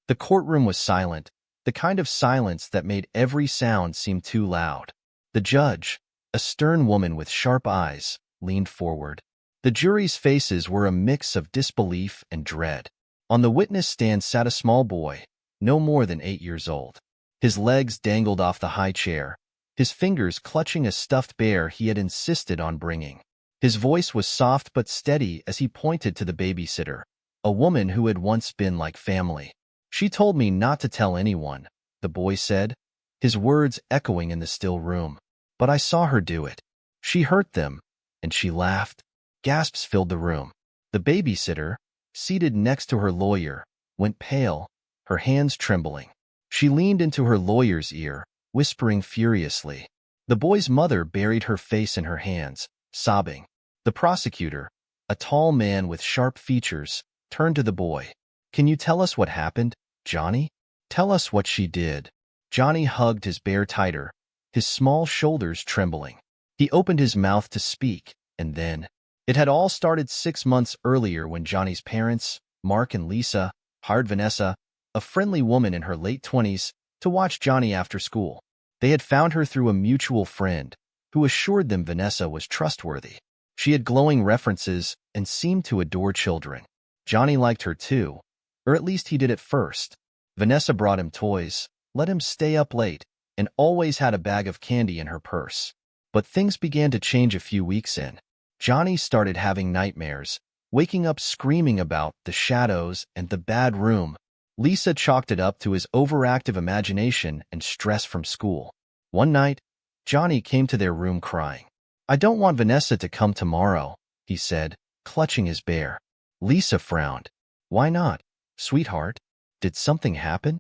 The courtroom was silent, the kind of silence that made every sound seem too loud. The judge, a stern woman with sharp eyes, leaned forward. The jury's faces were a mix of disbelief and dread. On the witness stand sat a small boy, no more than 8 years old. His legs dangled off the high chair, his fingers clutching a stuffed bear he had insisted on bringing. His voice was soft but steady as he pointed to the babysitter, a woman who had once been like family. "She told me not to tell anyone," the boy said, his words echoing in the still room. "But I saw her do it. She hurt them, and she laughed." Gasps filled the room. The babysitter, seated next to her lawyer, went pale, her hands trembling. She leaned into her lawyer's ear, whispering furiously. The boy's mother buried her face in her hands, sobbing. The prosecutor, a tall man with sharp features, turned to the boy. "Can you tell us what happened, Johnny? Tell us what she did." Johnny hugged his bear tighter, his small shoulders trembling. He opened his mouth to speak, and then, it had all started 6 months earlier when Johnny's parents, Mark and Lisa, hired Vanessa, a friendly woman in her late 20s, to watch Johnny after school. They had found her through a mutual friend, who assured them Vanessa was trustworthy. She had glowing references and seemed to adore children. Johnny liked her too, or at least he did at first. Vanessa brought him toys, let him stay up late, and always had a bag of candy in her purse. But things began to change a few weeks in. Johnny started having nightmares, waking up screaming about the shadows and the bad room. Lisa chalked it up to his overactive imagination and stress from school. One night, Johnny came to their room crying. "I don't want Vanessa to come tomorrow," he said, clutching his bear. Lisa frowned. "Why not, sweetheart? Did something happen?"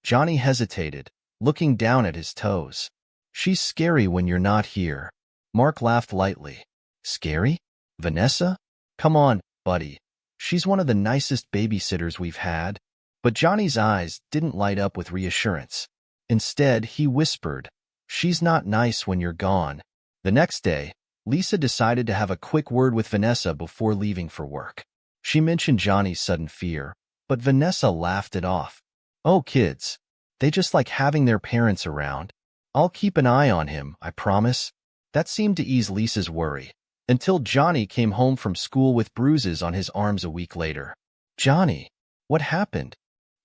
Johnny hesitated, looking down at his toes. "She's scary when you're not here." Mark laughed lightly. "Scary? Vanessa? Come on, buddy. She's one of the nicest babysitters we've had." But Johnny's eyes didn't light up with reassurance. Instead, he whispered, "She's not nice when you're gone." The next day, Lisa decided to have a quick word with Vanessa before leaving for work. She mentioned Johnny's sudden fear, but Vanessa laughed it off. "Oh, kids. They just like having their parents around. I'll keep an eye on him, I promise." That seemed to ease Lisa's worry, until Johnny came home from school with bruises on his arms a week later. "Johnny, what happened?"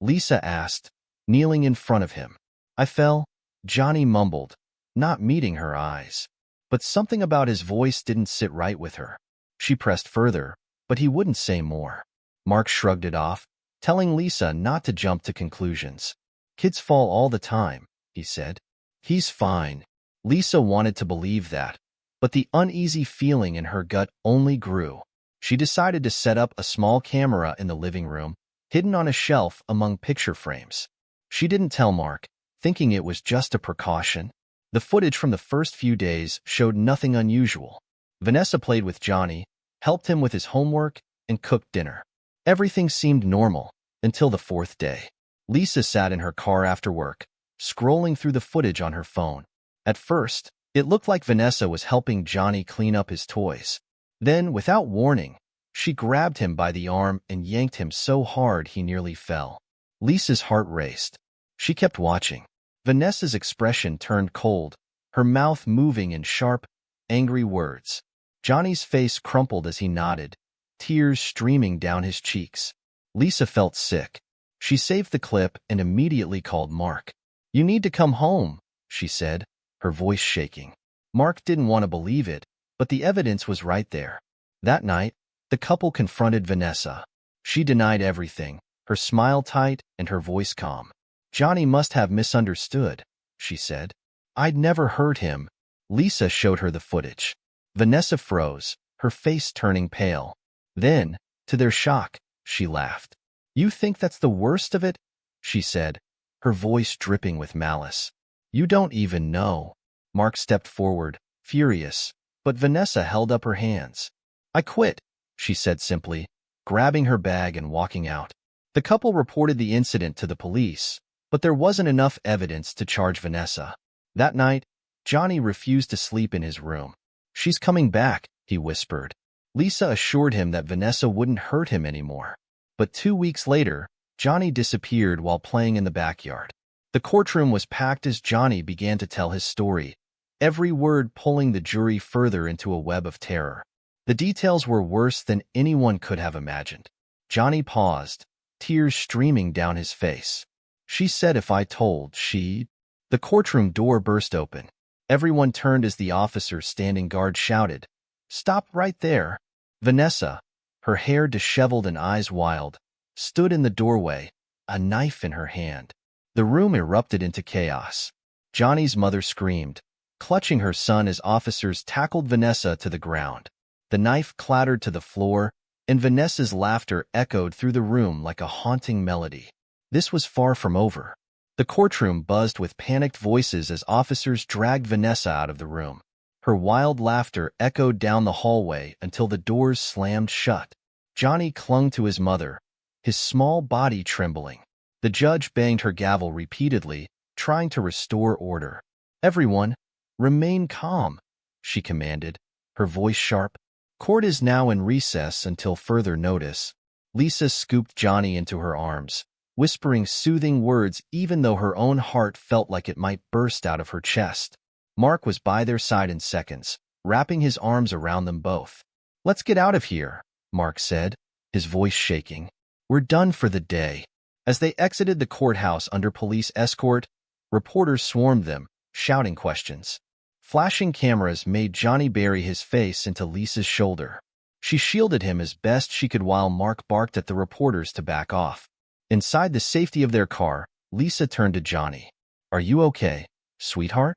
Lisa asked, kneeling in front of him. "I fell," Johnny mumbled, not meeting her eyes. But something about his voice didn't sit right with her. She pressed further, but he wouldn't say more. Mark shrugged it off, telling Lisa not to jump to conclusions. "Kids fall all the time," he said. "He's fine." Lisa wanted to believe that, but the uneasy feeling in her gut only grew. She decided to set up a small camera in the living room, hidden on a shelf among picture frames. She didn't tell Mark, thinking it was just a precaution. The footage from the first few days showed nothing unusual. Vanessa played with Johnny, helped him with his homework, and cooked dinner. Everything seemed normal until the 4th day. Lisa sat in her car after work, scrolling through the footage on her phone. At first, it looked like Vanessa was helping Johnny clean up his toys. Then, without warning, she grabbed him by the arm and yanked him so hard he nearly fell. Lisa's heart raced. She kept watching. Vanessa's expression turned cold, her mouth moving in sharp, angry words. Johnny's face crumpled as he nodded, tears streaming down his cheeks. Lisa felt sick. She saved the clip and immediately called Mark. "You need to come home," she said, her voice shaking. Mark didn't want to believe it, but the evidence was right there. That night, the couple confronted Vanessa. She denied everything, her smile tight and her voice calm. "Johnny must have misunderstood," she said. "I'd never hurt him." Lisa showed her the footage. Vanessa froze, her face turning pale. Then, to their shock, she laughed. "You think that's the worst of it?" she said, her voice dripping with malice. "You don't even know." Mark stepped forward, furious, but Vanessa held up her hands. "I quit," she said simply, grabbing her bag and walking out. The couple reported the incident to the police, but there wasn't enough evidence to charge Vanessa. That night, Johnny refused to sleep in his room. "She's coming back," he whispered. Lisa assured him that Vanessa wouldn't hurt him anymore. But 2 weeks later, Johnny disappeared while playing in the backyard. The courtroom was packed as Johnny began to tell his story, every word pulling the jury further into a web of terror. The details were worse than anyone could have imagined. Johnny paused, tears streaming down his face. She said if I told, she'd... The courtroom door burst open. Everyone turned as the officer standing guard shouted, "Stop right there!" Vanessa, her hair disheveled and eyes wild, stood in the doorway, a knife in her hand. The room erupted into chaos. Johnny's mother screamed, clutching her son as officers tackled Vanessa to the ground. The knife clattered to the floor, and Vanessa's laughter echoed through the room like a haunting melody. This was far from over. The courtroom buzzed with panicked voices as officers dragged Vanessa out of the room. Her wild laughter echoed down the hallway until the doors slammed shut. Johnny clung to his mother, his small body trembling. The judge banged her gavel repeatedly, trying to restore order. "Everyone, remain calm," she commanded, her voice sharp. "Court is now in recess until further notice." Lisa scooped Johnny into her arms, whispering soothing words even though her own heart felt like it might burst out of her chest. Mark was by their side in seconds, wrapping his arms around them both. "Let's get out of here," Mark said, his voice shaking. "We're done for the day." As they exited the courthouse under police escort, reporters swarmed them, shouting questions. Flashing cameras made Johnny bury his face into Lisa's shoulder. She shielded him as best she could while Mark barked at the reporters to back off. Inside the safety of their car, Lisa turned to Johnny. "Are you okay, sweetheart?"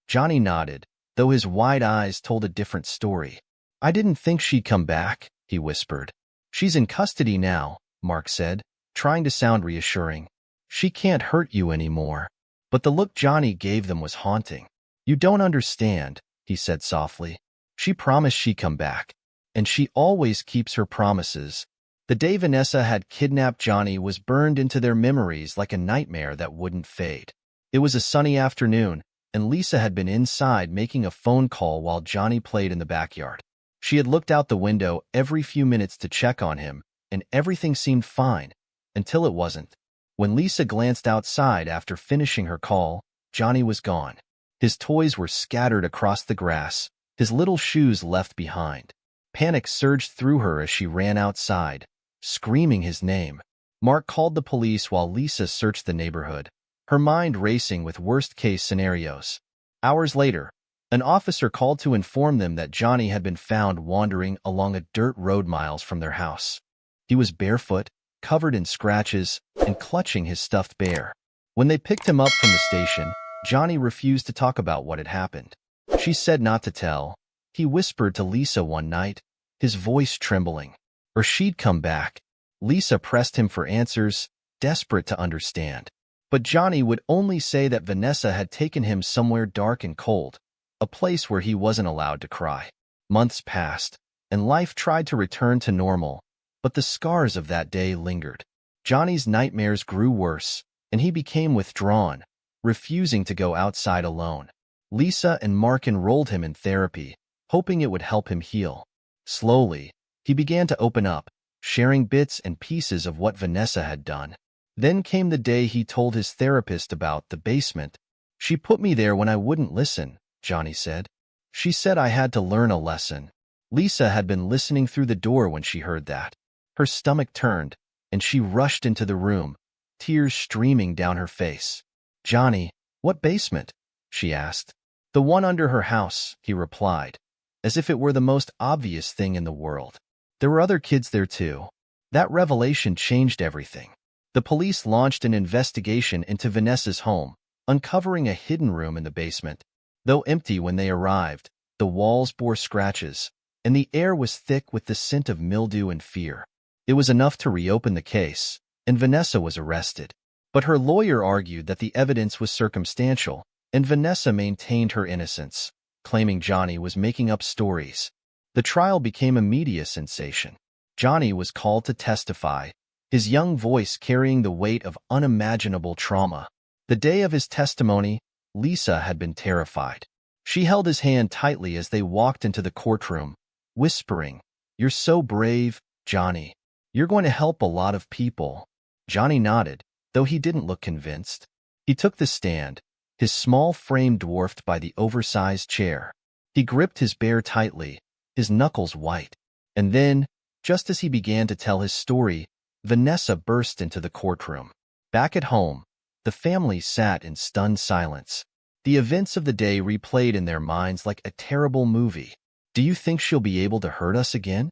Johnny nodded, though his wide eyes told a different story. "I didn't think she'd come back," he whispered. "She's in custody now," Mark said, trying to sound reassuring. "She can't hurt you anymore." But the look Johnny gave them was haunting. "You don't understand," he said softly. "She promised she'd come back, and she always keeps her promises." The day Vanessa had kidnapped Johnny was burned into their memories like a nightmare that wouldn't fade. It was a sunny afternoon, and Lisa had been inside making a phone call while Johnny played in the backyard. She had looked out the window every few minutes to check on him, and everything seemed fine, until it wasn't. When Lisa glanced outside after finishing her call, Johnny was gone. His toys were scattered across the grass, his little shoes left behind. Panic surged through her as she ran outside, screaming his name. Mark called the police while Lisa searched the neighborhood, her mind racing with worst-case scenarios. Hours later, an officer called to inform them that Johnny had been found wandering along a dirt road miles from their house. He was barefoot, covered in scratches, and clutching his stuffed bear. When they picked him up from the station, Johnny refused to talk about what had happened. She said not to tell. He whispered to Lisa one night, his voice trembling. Or she'd come back. Lisa pressed him for answers, desperate to understand. But Johnny would only say that Vanessa had taken him somewhere dark and cold, a place where he wasn't allowed to cry. Months passed, and life tried to return to normal, but the scars of that day lingered. Johnny's nightmares grew worse, and he became withdrawn, refusing to go outside alone. Lisa and Mark enrolled him in therapy, hoping it would help him heal. Slowly, he began to open up, sharing bits and pieces of what Vanessa had done. Then came the day he told his therapist about the basement. "She put me there when I wouldn't listen," Johnny said. "She said I had to learn a lesson." Lisa had been listening through the door when she heard that. Her stomach turned, and she rushed into the room, tears streaming down her face. "Johnny, what basement?" she asked. "The one under her house," he replied, as if it were the most obvious thing in the world. There were other kids there too. That revelation changed everything. The police launched an investigation into Vanessa's home, uncovering a hidden room in the basement. Though empty when they arrived, the walls bore scratches, and the air was thick with the scent of mildew and fear. It was enough to reopen the case, and Vanessa was arrested. But her lawyer argued that the evidence was circumstantial, and Vanessa maintained her innocence, claiming Johnny was making up stories. The trial became a media sensation. Johnny was called to testify, his young voice carrying the weight of unimaginable trauma. The day of his testimony, Lisa had been terrified. She held his hand tightly as they walked into the courtroom, whispering, "You're so brave, Johnny. You're going to help a lot of people." Johnny nodded, though he didn't look convinced. He took the stand, his small frame dwarfed by the oversized chair. He gripped his bear tightly, his knuckles white. And then, just as he began to tell his story, Vanessa burst into the courtroom. Back at home, the family sat in stunned silence. The events of the day replayed in their minds like a terrible movie. "Do you think she'll be able to hurt us again?"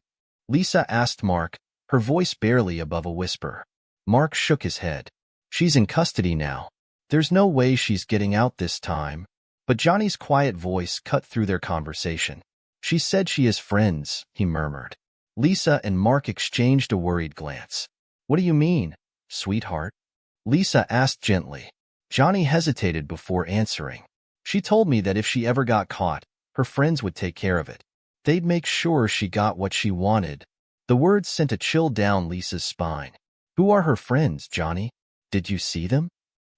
Lisa asked Mark, her voice barely above a whisper. Mark shook his head. "She's in custody now. There's no way she's getting out this time." But Johnny's quiet voice cut through their conversation. "She said she has friends," he murmured. Lisa and Mark exchanged a worried glance. "What do you mean, sweetheart?" Lisa asked gently. Johnny hesitated before answering. "She told me that if she ever got caught, her friends would take care of it. They'd make sure she got what she wanted." The words sent a chill down Lisa's spine. "Who are her friends, Johnny? Did you see them?"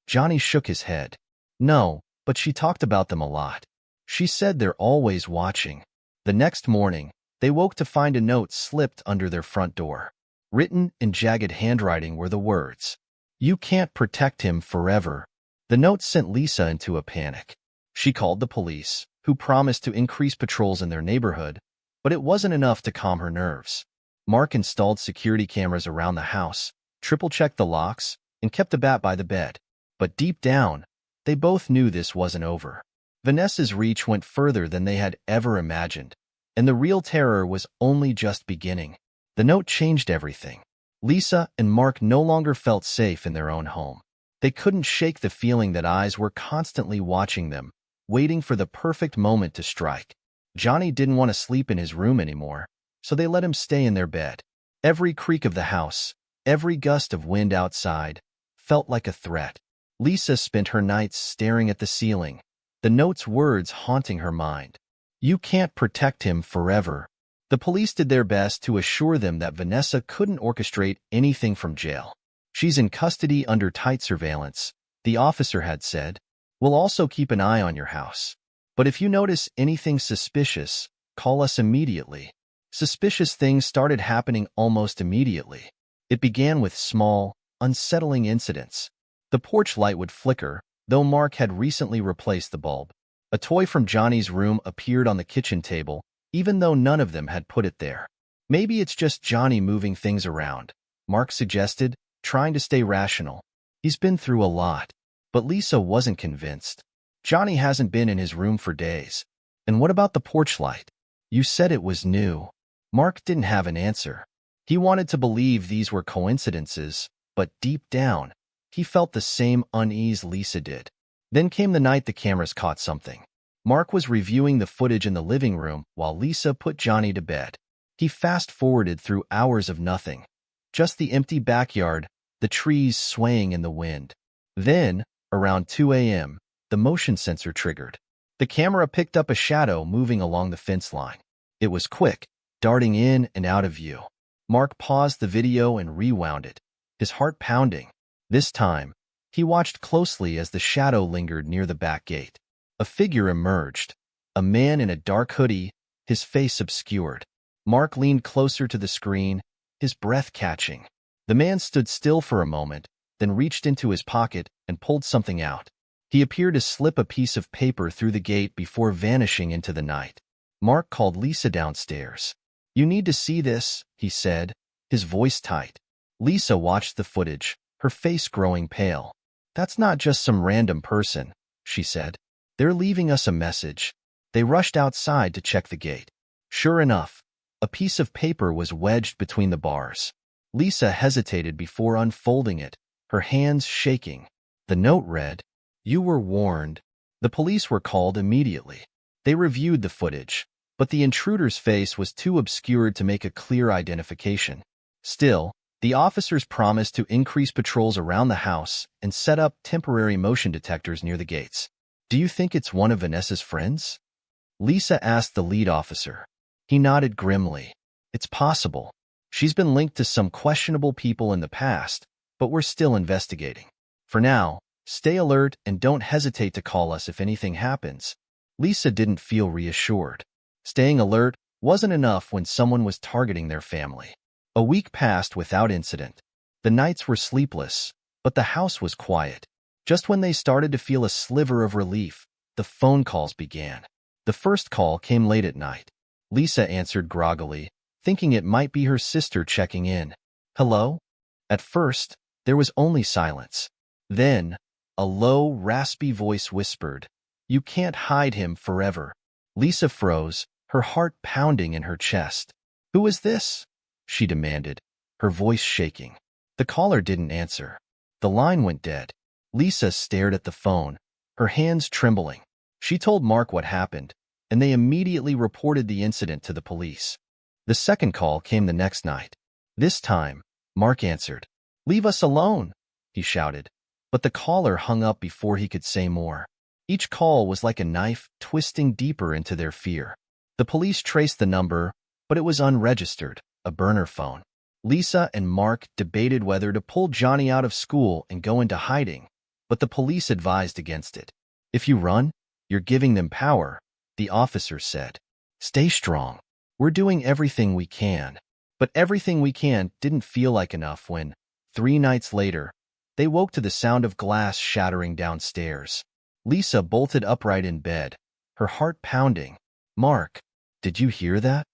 Johnny shook his head. "No, but she talked about them a lot. She said they're always watching." The next morning, they woke to find a note slipped under their front door. Written in jagged handwriting were the words, "You can't protect him forever." The note sent Lisa into a panic. She called the police, who promised to increase patrols in their neighborhood, but it wasn't enough to calm her nerves. Mark installed security cameras around the house, triple-checked the locks, and kept a bat by the bed. But deep down, they both knew this wasn't over. Vanessa's reach went further than they had ever imagined, and the real terror was only just beginning. The note changed everything. Lisa and Mark no longer felt safe in their own home. They couldn't shake the feeling that eyes were constantly watching them, waiting for the perfect moment to strike. Johnny didn't want to sleep in his room anymore, so they let him stay in their bed. Every creak of the house, every gust of wind outside, felt like a threat. Lisa spent her nights staring at the ceiling, the note's words haunting her mind. "You can't protect him forever." The police did their best to assure them that Vanessa couldn't orchestrate anything from jail. "She's in custody under tight surveillance," the officer had said. "We'll also keep an eye on your house. But if you notice anything suspicious, call us immediately." Suspicious things started happening almost immediately. It began with small, unsettling incidents. The porch light would flicker, though Mark had recently replaced the bulb. A toy from Johnny's room appeared on the kitchen table, even though none of them had put it there. "Maybe it's just Johnny moving things around," Mark suggested, trying to stay rational. "He's been through a lot." But Lisa wasn't convinced. "Johnny hasn't been in his room for days." "And what about the porch light? You said it was new." Mark didn't have an answer. He wanted to believe these were coincidences, but deep down, he felt the same unease Lisa did. Then came the night the cameras caught something. Mark was reviewing the footage in the living room while Lisa put Johnny to bed. He fast-forwarded through hours of nothing. Just the empty backyard, the trees swaying in the wind. Then, around 2 a.m., the motion sensor triggered. The camera picked up a shadow moving along the fence line. It was quick, darting in and out of view. Mark paused the video and rewound it, his heart pounding. This time, he watched closely as the shadow lingered near the back gate. A figure emerged, a man in a dark hoodie, his face obscured. Mark leaned closer to the screen, his breath catching. The man stood still for a moment, then reached into his pocket and pulled something out. He appeared to slip a piece of paper through the gate before vanishing into the night. Mark called Lisa downstairs. "You need to see this," he said, his voice tight. Lisa watched the footage, her face growing pale. "That's not just some random person," she said. "They're leaving us a message." They rushed outside to check the gate. Sure enough, a piece of paper was wedged between the bars. Lisa hesitated before unfolding it, her hands shaking. The note read, "You were warned." The police were called immediately. They reviewed the footage, but the intruder's face was too obscured to make a clear identification. Still, the officers promised to increase patrols around the house and set up temporary motion detectors near the gates. "Do you think it's one of Vanessa's friends?" Lisa asked the lead officer. He nodded grimly. "It's possible. She's been linked to some questionable people in the past, but we're still investigating. For now, stay alert and don't hesitate to call us if anything happens." Lisa didn't feel reassured. Staying alert wasn't enough when someone was targeting their family. A week passed without incident. The nights were sleepless, but the house was quiet. Just when they started to feel a sliver of relief, the phone calls began. The first call came late at night. Lisa answered groggily, thinking it might be her sister checking in. Hello? At first, there was only silence. Then, a low, raspy voice whispered, "You can't hide him forever." Lisa froze, her heart pounding in her chest. "Who is this?" she demanded, her voice shaking. The caller didn't answer. The line went dead. Lisa stared at the phone, her hands trembling. She told Mark what happened, and they immediately reported the incident to the police. The second call came the next night. This time, Mark answered. "Leave us alone," he shouted. But the caller hung up before he could say more. Each call was like a knife, twisting deeper into their fear. The police traced the number, but it was unregistered, a burner phone. Lisa and Mark debated whether to pull Johnny out of school and go into hiding, but the police advised against it. "If you run, you're giving them power," the officer said. "Stay strong. We're doing everything we can." But everything we can didn't feel like enough when, 3 nights later, they woke to the sound of glass shattering downstairs. Lisa bolted upright in bed, her heart pounding. "Mark, did you hear that?"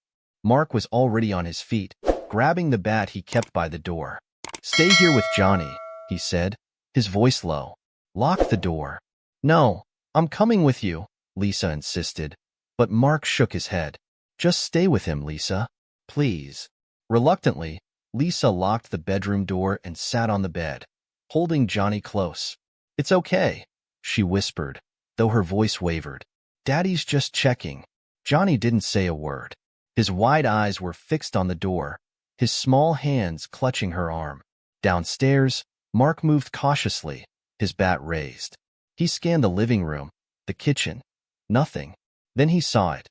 Mark was already on his feet, grabbing the bat he kept by the door. "Stay here with Johnny," he said, his voice low. "Lock the door." "No, I'm coming with you," Lisa insisted, but Mark shook his head. "Just stay with him, Lisa. Please." Reluctantly, Lisa locked the bedroom door and sat on the bed, holding Johnny close. "It's okay," she whispered, though her voice wavered. "Daddy's just checking." Johnny didn't say a word. His wide eyes were fixed on the door, his small hands clutching her arm. Downstairs, Mark moved cautiously, his bat raised. He scanned the living room, the kitchen. Nothing. Then he saw it.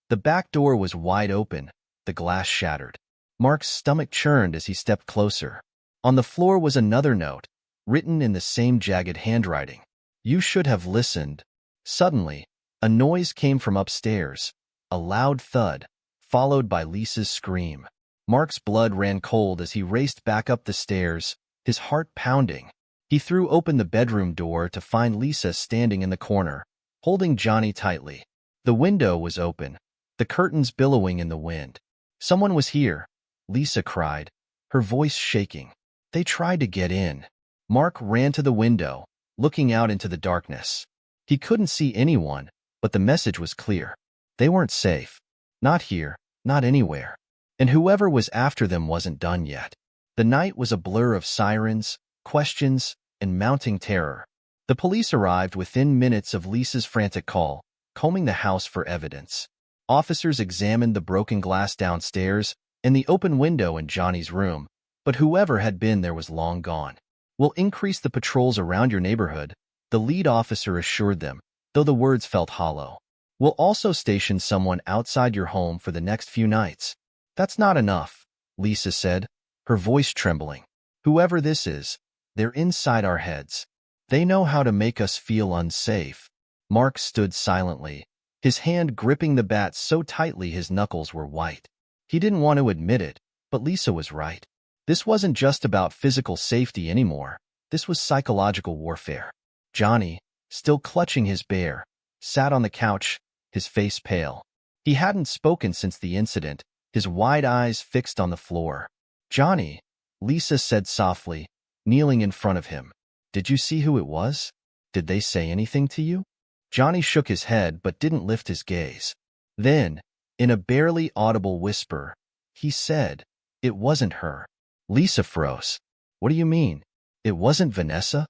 The back door was wide open, the glass shattered. Mark's stomach churned as he stepped closer. On the floor was another note, written in the same jagged handwriting. "You should have listened." Suddenly, a noise came from upstairs, a loud thud, followed by Lisa's scream. Mark's blood ran cold as he raced back up the stairs, his heart pounding. He threw open the bedroom door to find Lisa standing in the corner, holding Johnny tightly. The window was open, the curtains billowing in the wind. "Someone was here," Lisa cried, her voice shaking. "They tried to get in." Mark ran to the window, looking out into the darkness. He couldn't see anyone, but the message was clear. They weren't safe. Not here, not anywhere. And whoever was after them wasn't done yet. The night was a blur of sirens, questions, and mounting terror. The police arrived within minutes of Lisa's frantic call, combing the house for evidence. Officers examined the broken glass downstairs and the open window in Johnny's room, but whoever had been there was long gone. "We'll increase the patrols around your neighborhood," the lead officer assured them, though the words felt hollow. "We'll also station someone outside your home for the next few nights." "That's not enough," Lisa said, her voice trembling. "Whoever this is, they're inside our heads. They know how to make us feel unsafe." Mark stood silently, his hand gripping the bat so tightly his knuckles were white. He didn't want to admit it, but Lisa was right. This wasn't just about physical safety anymore. This was psychological warfare. Johnny, still clutching his bear, sat on the couch, his face pale. He hadn't spoken since the incident, his wide eyes fixed on the floor. "Johnny," Lisa said softly, kneeling in front of him. "Did you see who it was? Did they say anything to you?" Johnny shook his head but didn't lift his gaze. Then, in a barely audible whisper, he said, "It wasn't her." Lisa froze. "What do you mean? It wasn't Vanessa?"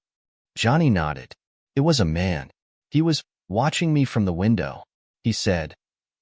Johnny nodded. "It was a man. He was watching me from the window," he said.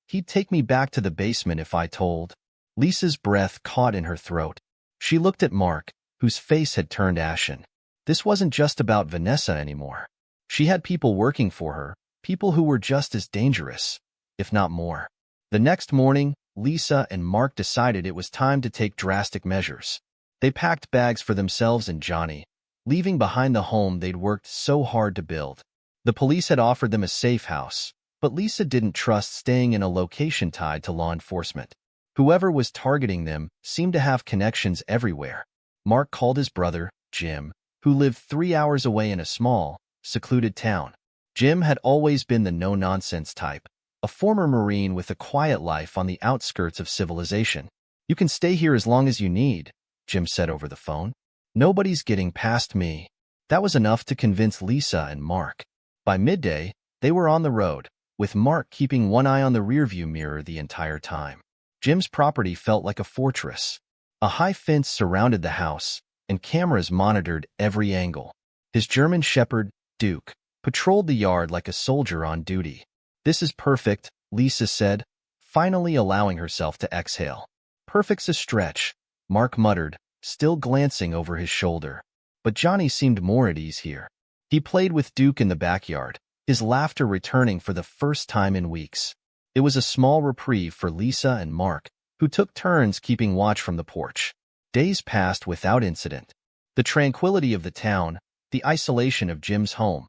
"He'd take me back to the basement if I told." Lisa's breath caught in her throat. She looked at Mark, whose face had turned ashen. This wasn't just about Vanessa anymore. She had people working for her, people who were just as dangerous, if not more. The next morning, Lisa and Mark decided it was time to take drastic measures. They packed bags for themselves and Johnny, leaving behind the home they'd worked so hard to build. The police had offered them a safe house, but Lisa didn't trust staying in a location tied to law enforcement. Whoever was targeting them seemed to have connections everywhere. Mark called his brother, Jim, who lived 3 hours away in a small, secluded town. Jim had always been the no-nonsense type, a former Marine with a quiet life on the outskirts of civilization. "You can stay here as long as you need," Jim said over the phone. "Nobody's getting past me." That was enough to convince Lisa and Mark. By midday, they were on the road, with Mark keeping one eye on the rearview mirror the entire time. Jim's property felt like a fortress. A high fence surrounded the house, and cameras monitored every angle. His German shepherd, Duke, patrolled the yard like a soldier on duty. "This is perfect," Lisa said, finally allowing herself to exhale. "Perfect's a stretch," Mark muttered, still glancing over his shoulder. But Johnny seemed more at ease here. He played with Duke in the backyard, his laughter returning for the first time in weeks. It was a small reprieve for Lisa and Mark, who took turns keeping watch from the porch. Days passed without incident. The tranquility of the town, the isolation of Jim's home,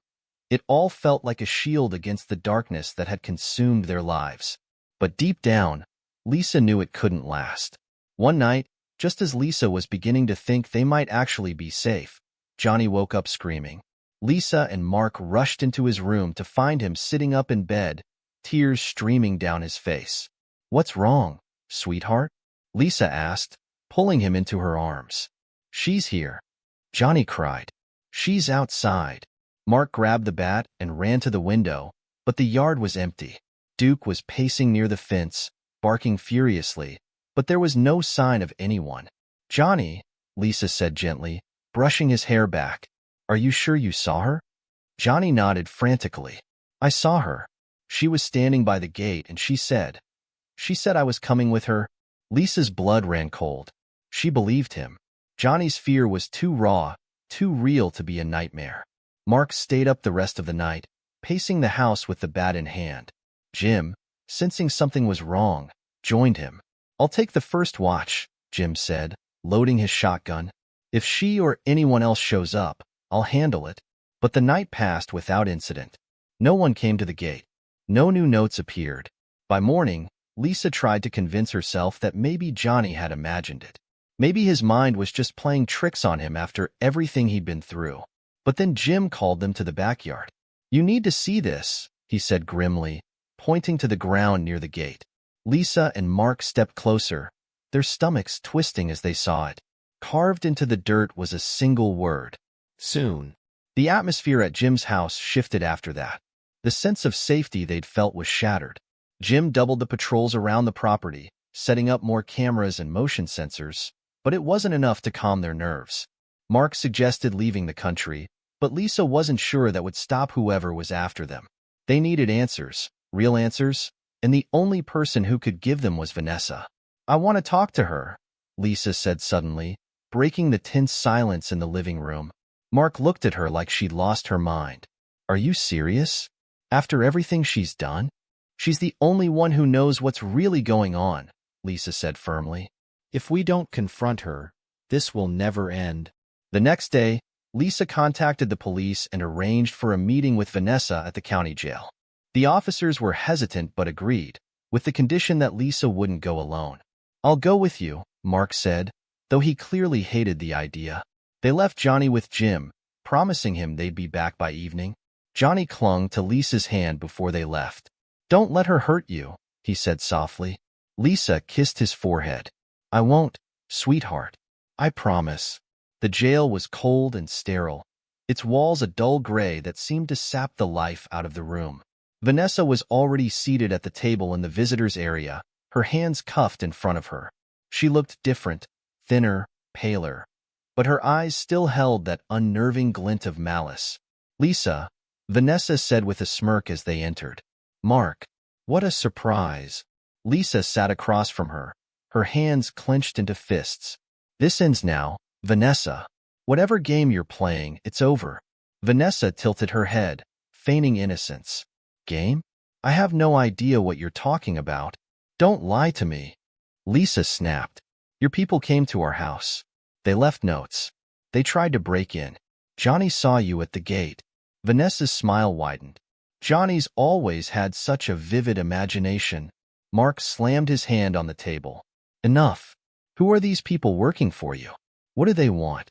it all felt like a shield against the darkness that had consumed their lives. But deep down, Lisa knew it couldn't last. One night, just as Lisa was beginning to think they might actually be safe, Johnny woke up screaming. Lisa and Mark rushed into his room to find him sitting up in bed, tears streaming down his face. "What's wrong, sweetheart?" Lisa asked, pulling him into her arms. "She's here," Johnny cried. "She's outside." Mark grabbed the bat and ran to the window, but the yard was empty. Duke was pacing near the fence, barking furiously, but there was no sign of anyone. "Johnny," Lisa said gently, brushing his hair back, "are you sure you saw her?" Johnny nodded frantically. "I saw her. She was standing by the gate and she said I was coming with her." Lisa's blood ran cold. She believed him. Johnny's fear was too raw, too real to be a nightmare. Mark stayed up the rest of the night, pacing the house with the bat in hand. Jim, sensing something was wrong, joined him. "I'll take the first watch," Jim said, loading his shotgun. "If she or anyone else shows up, I'll handle it." But the night passed without incident. No one came to the gate. No new notes appeared. By morning, Lisa tried to convince herself that maybe Johnny had imagined it. Maybe his mind was just playing tricks on him after everything he'd been through. But then Jim called them to the backyard. "You need to see this," he said grimly, pointing to the ground near the gate. Lisa and Mark stepped closer, their stomachs twisting as they saw it. Carved into the dirt was a single word: soon. The atmosphere at Jim's house shifted after that. The sense of safety they'd felt was shattered. Jim doubled the patrols around the property, setting up more cameras and motion sensors, but it wasn't enough to calm their nerves. Mark suggested leaving the country, but Lisa wasn't sure that would stop whoever was after them. They needed answers, real answers, and the only person who could give them was Vanessa. "I want to talk to her," Lisa said suddenly, breaking the tense silence in the living room. Mark looked at her like she'd lost her mind. "Are you serious? After everything she's done?" "She's the only one who knows what's really going on," Lisa said firmly. "If we don't confront her, this will never end." The next day, Lisa contacted the police and arranged for a meeting with Vanessa at the county jail. The officers were hesitant but agreed, with the condition that Lisa wouldn't go alone. "I'll go with you," Mark said, though he clearly hated the idea. They left Johnny with Jim, promising him they'd be back by evening. Johnny clung to Lisa's hand before they left. "Don't let her hurt you," he said softly. Lisa kissed his forehead. "I won't, sweetheart. I promise." The jail was cold and sterile, its walls a dull gray that seemed to sap the life out of the room. Vanessa was already seated at the table in the visitors' area, her hands cuffed in front of her. She looked different, thinner, paler, but her eyes still held that unnerving glint of malice. "Lisa," Vanessa said with a smirk as they entered. "Mark, what a surprise." Lisa sat across from her, her hands clenched into fists. "This ends now, Vanessa. Whatever game you're playing, it's over." Vanessa tilted her head, feigning innocence. "Game? I have no idea what you're talking about. Don't lie to me." Lisa snapped. "Your people came to our house. They left notes. They tried to break in. Johnny saw you at the gate." Vanessa's smile widened. Johnny's always had such a vivid imagination. Mark slammed his hand on the table. "Enough. Who are these people working for you?" What do they want?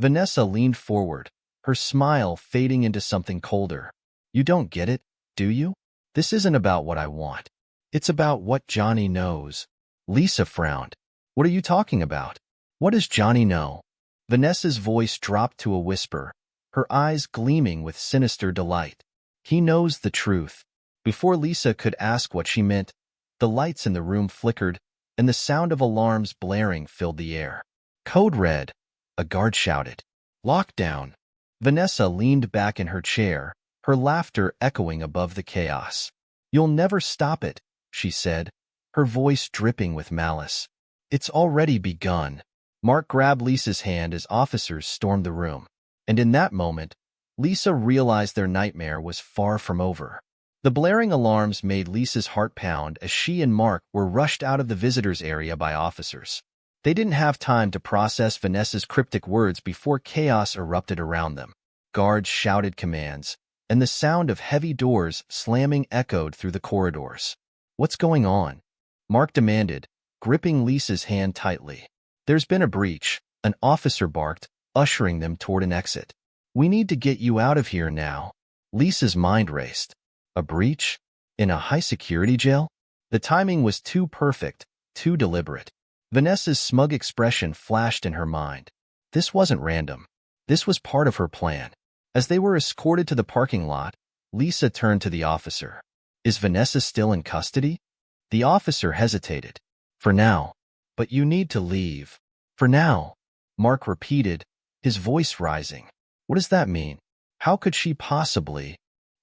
Vanessa leaned forward, her smile fading into something colder. You don't get it, do you? This isn't about what I want. It's about what Johnny knows. Lisa frowned. What are you talking about? What does Johnny know? Vanessa's voice dropped to a whisper, her eyes gleaming with sinister delight. He knows the truth. Before Lisa could ask what she meant, the lights in the room flickered, and the sound of alarms blaring filled the air. Code red, a guard shouted. Lockdown. Vanessa leaned back in her chair, her laughter echoing above the chaos. You'll never stop it, she said, her voice dripping with malice. It's already begun. Mark grabbed Lisa's hand as officers stormed the room, and in that moment, Lisa realized their nightmare was far from over. The blaring alarms made Lisa's heart pound as she and Mark were rushed out of the visitors area by officers. They didn't have time to process Vanessa's cryptic words before chaos erupted around them. Guards shouted commands, and the sound of heavy doors slamming echoed through the corridors. What's going on? Mark demanded, gripping Lisa's hand tightly. There's been a breach, an officer barked, ushering them toward an exit. We need to get you out of here now. Lisa's mind raced. A breach? In a high-security jail? The timing was too perfect, too deliberate. Vanessa's smug expression flashed in her mind. This wasn't random. This was part of her plan. As they were escorted to the parking lot, Lisa turned to the officer. Is Vanessa still in custody? The officer hesitated. For now. But you need to leave. For now. Mark repeated, his voice rising. What does that mean? How could she possibly?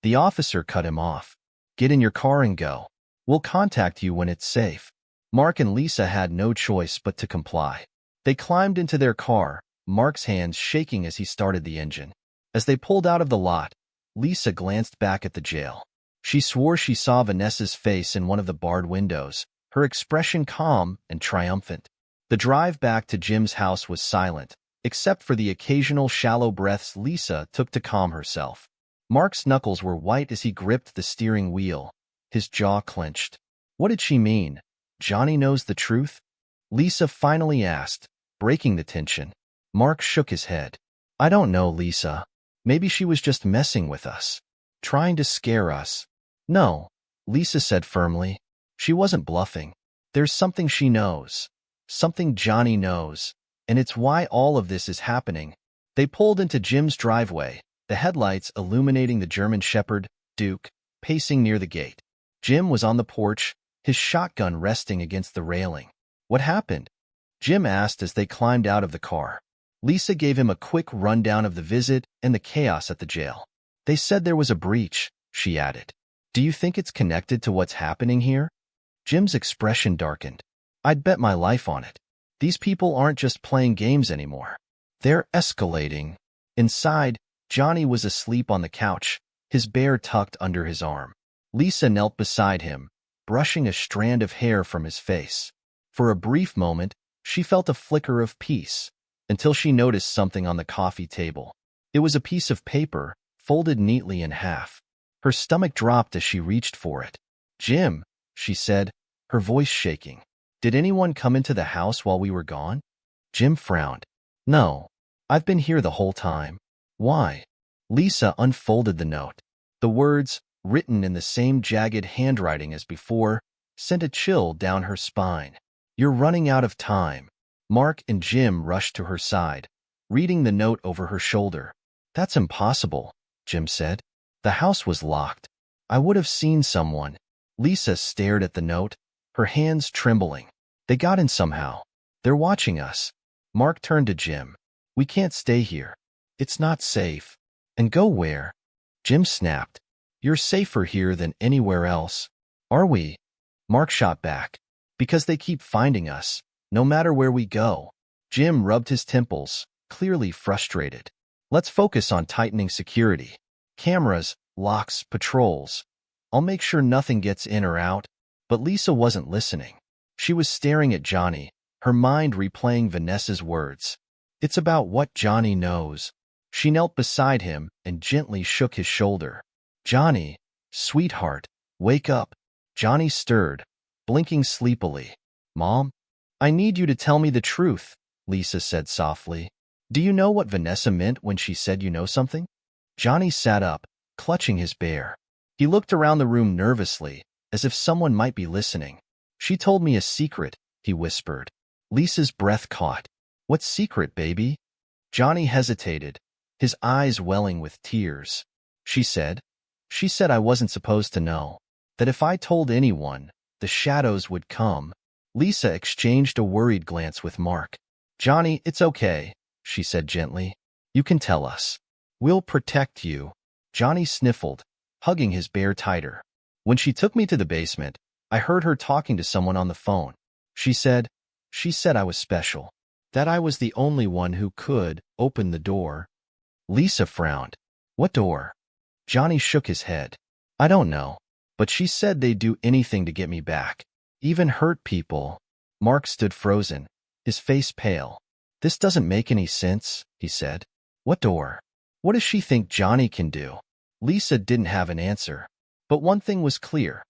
The officer cut him off. Get in your car and go. We'll contact you when it's safe. Mark and Lisa had no choice but to comply. They climbed into their car, Mark's hands shaking as he started the engine. As they pulled out of the lot, Lisa glanced back at the jail. She swore she saw Vanessa's face in one of the barred windows, her expression calm and triumphant. The drive back to Jim's house was silent, except for the occasional shallow breaths Lisa took to calm herself. Mark's knuckles were white as he gripped the steering wheel, his jaw clenched. What did she mean? Johnny knows the truth? Lisa finally asked, breaking the tension. Mark shook his head. I don't know, Lisa. Maybe she was just messing with us, trying to scare us. No, Lisa said firmly. She wasn't bluffing. There's something she knows, something Johnny knows, and it's why all of this is happening. They pulled into Jim's driveway, the headlights illuminating the German Shepherd, Duke, pacing near the gate. Jim was on the porch, his shotgun resting against the railing. What happened? Jim asked as they climbed out of the car. Lisa gave him a quick rundown of the visit and the chaos at the jail. They said there was a breach, she added. Do you think it's connected to what's happening here? Jim's expression darkened. I'd bet my life on it. These people aren't just playing games anymore. They're escalating. Inside, Johnny was asleep on the couch, his bear tucked under his arm. Lisa knelt beside him, brushing a strand of hair from his face. For a brief moment, she felt a flicker of peace, until she noticed something on the coffee table. It was a piece of paper, folded neatly in half. Her stomach dropped as she reached for it. Jim, she said, her voice shaking. Did anyone come into the house while we were gone? Jim frowned. No, I've been here the whole time. Why? Lisa unfolded the note. The words, written in the same jagged handwriting as before, sent a chill down her spine. You're running out of time. Mark and Jim rushed to her side, reading the note over her shoulder. That's impossible, Jim said. The house was locked. I would have seen someone. Lisa stared at the note, her hands trembling. They got in somehow. They're watching us. Mark turned to Jim. We can't stay here. It's not safe. And go where? Jim snapped. You're safer here than anywhere else. Are we? Mark shot back. Because they keep finding us, no matter where we go. Jim rubbed his temples, clearly frustrated. Let's focus on tightening security. Cameras, locks, patrols. I'll make sure nothing gets in or out. But Lisa wasn't listening. She was staring at Johnny, her mind replaying Vanessa's words. It's about what Johnny knows. She knelt beside him and gently shook his shoulder. Johnny, sweetheart, wake up. Johnny stirred, blinking sleepily. Mom, I need you to tell me the truth. Lisa said softly. Do you know what Vanessa meant when she said you know something? Johnny sat up, clutching his bear. He looked around the room nervously, as if someone might be listening. She told me a secret, he whispered. Lisa's breath caught. What secret, baby? Johnny hesitated, his eyes welling with tears. She said I wasn't supposed to know, that if I told anyone, the shadows would come. Lisa exchanged a worried glance with Mark. Johnny, it's okay, she said gently. You can tell us. We'll protect you. Johnny sniffled, hugging his bear tighter. When she took me to the basement, I heard her talking to someone on the phone. She said I was special, that I was the only one who could open the door. Lisa frowned. What door? Johnny shook his head. I don't know, but she said they'd do anything to get me back, even hurt people. Mark stood frozen, his face pale. This doesn't make any sense, he said. What door? What does she think Johnny can do? Lisa didn't have an answer. But one thing was clear.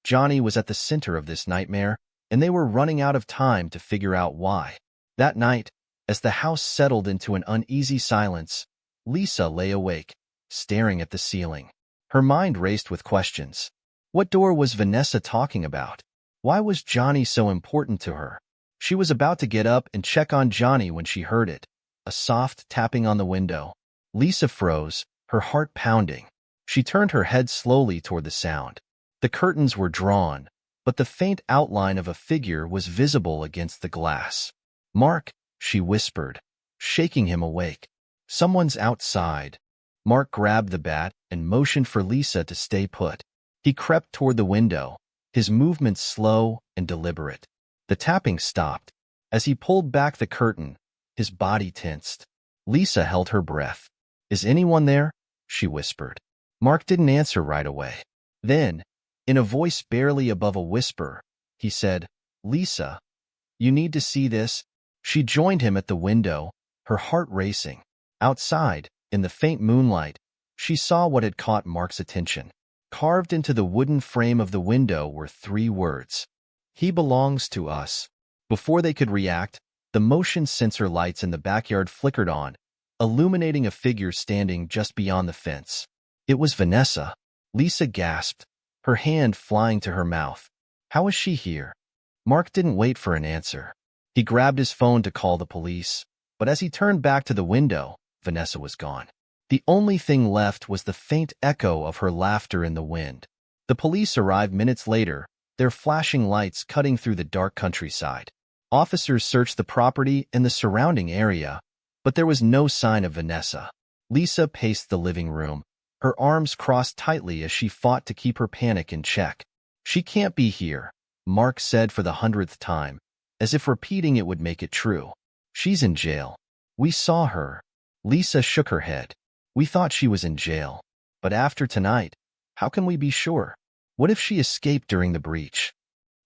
Johnny was at the center of this nightmare, and they were running out of time to figure out why. That night, as the house settled into an uneasy silence, Lisa lay awake, staring at the ceiling. Her mind raced with questions. What door was Vanessa talking about? Why was Johnny so important to her? She was about to get up and check on Johnny when she heard it. A soft tapping on the window. Lisa froze, her heart pounding. She turned her head slowly toward the sound. The curtains were drawn, but the faint outline of a figure was visible against the glass. Mark, she whispered, shaking him awake. Someone's outside. Mark grabbed the bat and motioned for Lisa to stay put. He crept toward the window, his movements slow and deliberate. The tapping stopped. As he pulled back the curtain, his body tensed. Lisa held her breath. Is anyone there? She whispered. Mark didn't answer right away. Then, in a voice barely above a whisper, he said, Lisa, you need to see this. She joined him at the window, her heart racing. Outside, in the faint moonlight, she saw what had caught Mark's attention. Carved into the wooden frame of the window were 3 words. He belongs to us. Before they could react, the motion sensor lights in the backyard flickered on, illuminating a figure standing just beyond the fence. It was Vanessa. Lisa gasped, her hand flying to her mouth. How is she here? Mark didn't wait for an answer. He grabbed his phone to call the police, but as he turned back to the window, Vanessa was gone. The only thing left was the faint echo of her laughter in the wind. The police arrived minutes later, their flashing lights cutting through the dark countryside. Officers searched the property and the surrounding area, but there was no sign of Vanessa. Lisa paced the living room, her arms crossed tightly as she fought to keep her panic in check. She can't be here, Mark said for the 100th time, as if repeating it would make it true. She's in jail. We saw her. Lisa shook her head. We thought she was in jail. But after tonight, how can we be sure? What if she escaped during the breach?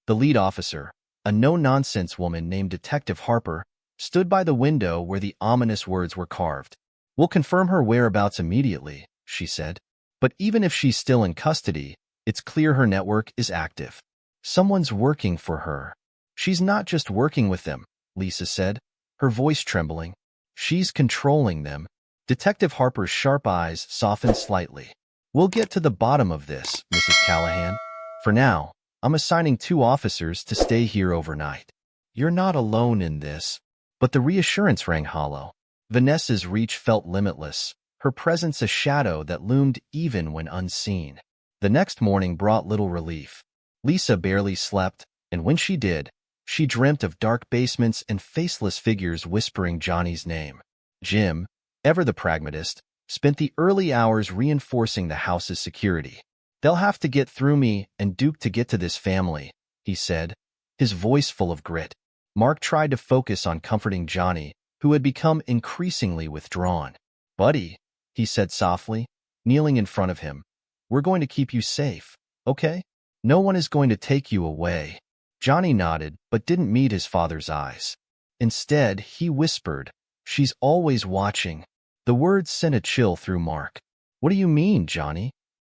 The lead officer, a no-nonsense woman named Detective Harper, stood by the window where the ominous words were carved. We'll confirm her whereabouts immediately, she said. But even if she's still in custody, it's clear her network is active. Someone's working for her. She's not just working with them, Lisa said, her voice trembling. She's controlling them. Detective Harper's sharp eyes softened slightly. We'll get to the bottom of this, Mrs. Callahan. For now, I'm assigning 2 officers to stay here overnight. You're not alone in this. But the reassurance rang hollow. Vanessa's reach felt limitless, her presence a shadow that loomed even when unseen. The next morning brought little relief. Lisa barely slept, and when she did, she dreamt of dark basements and faceless figures whispering Johnny's name. Jim, ever the pragmatist, spent the early hours reinforcing the house's security. They'll have to get through me and Duke to get to this family, he said, his voice full of grit. Mark tried to focus on comforting Johnny, who had become increasingly withdrawn. Buddy, he said softly, kneeling in front of him, we're going to keep you safe, okay? No one is going to take you away. Johnny nodded, but didn't meet his father's eyes. Instead, he whispered, she's always watching. The words sent a chill through Mark. What do you mean, Johnny?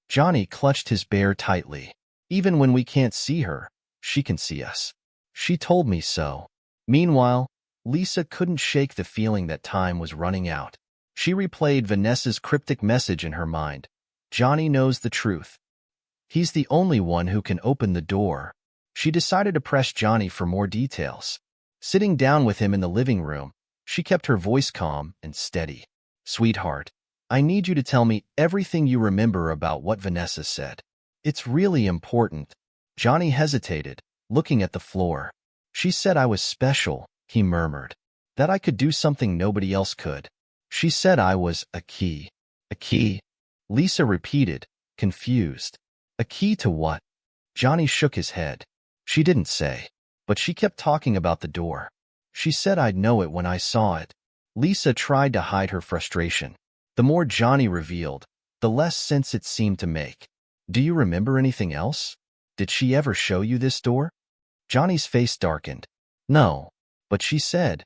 Johnny clutched his bear tightly. Even when we can't see her, she can see us. She told me so. Meanwhile, Lisa couldn't shake the feeling that time was running out. She replayed Vanessa's cryptic message in her mind. Johnny knows the truth. He's the only one who can open the door. She decided to press Johnny for more details. Sitting down with him in the living room, she kept her voice calm and steady. "Sweetheart, I need you to tell me everything you remember about what Vanessa said. It's really important." Johnny hesitated, looking at the floor. "She said I was special," he murmured. "That I could do something nobody else could. She said I was a key." "A key?" Lisa repeated, confused. "A key to what?" Johnny shook his head. "She didn't say, but she kept talking about the door. She said I'd know it when I saw it." Lisa tried to hide her frustration. The more Johnny revealed, the less sense it seemed to make. "Do you remember anything else? Did she ever show you this door?" Johnny's face darkened. "No, but she said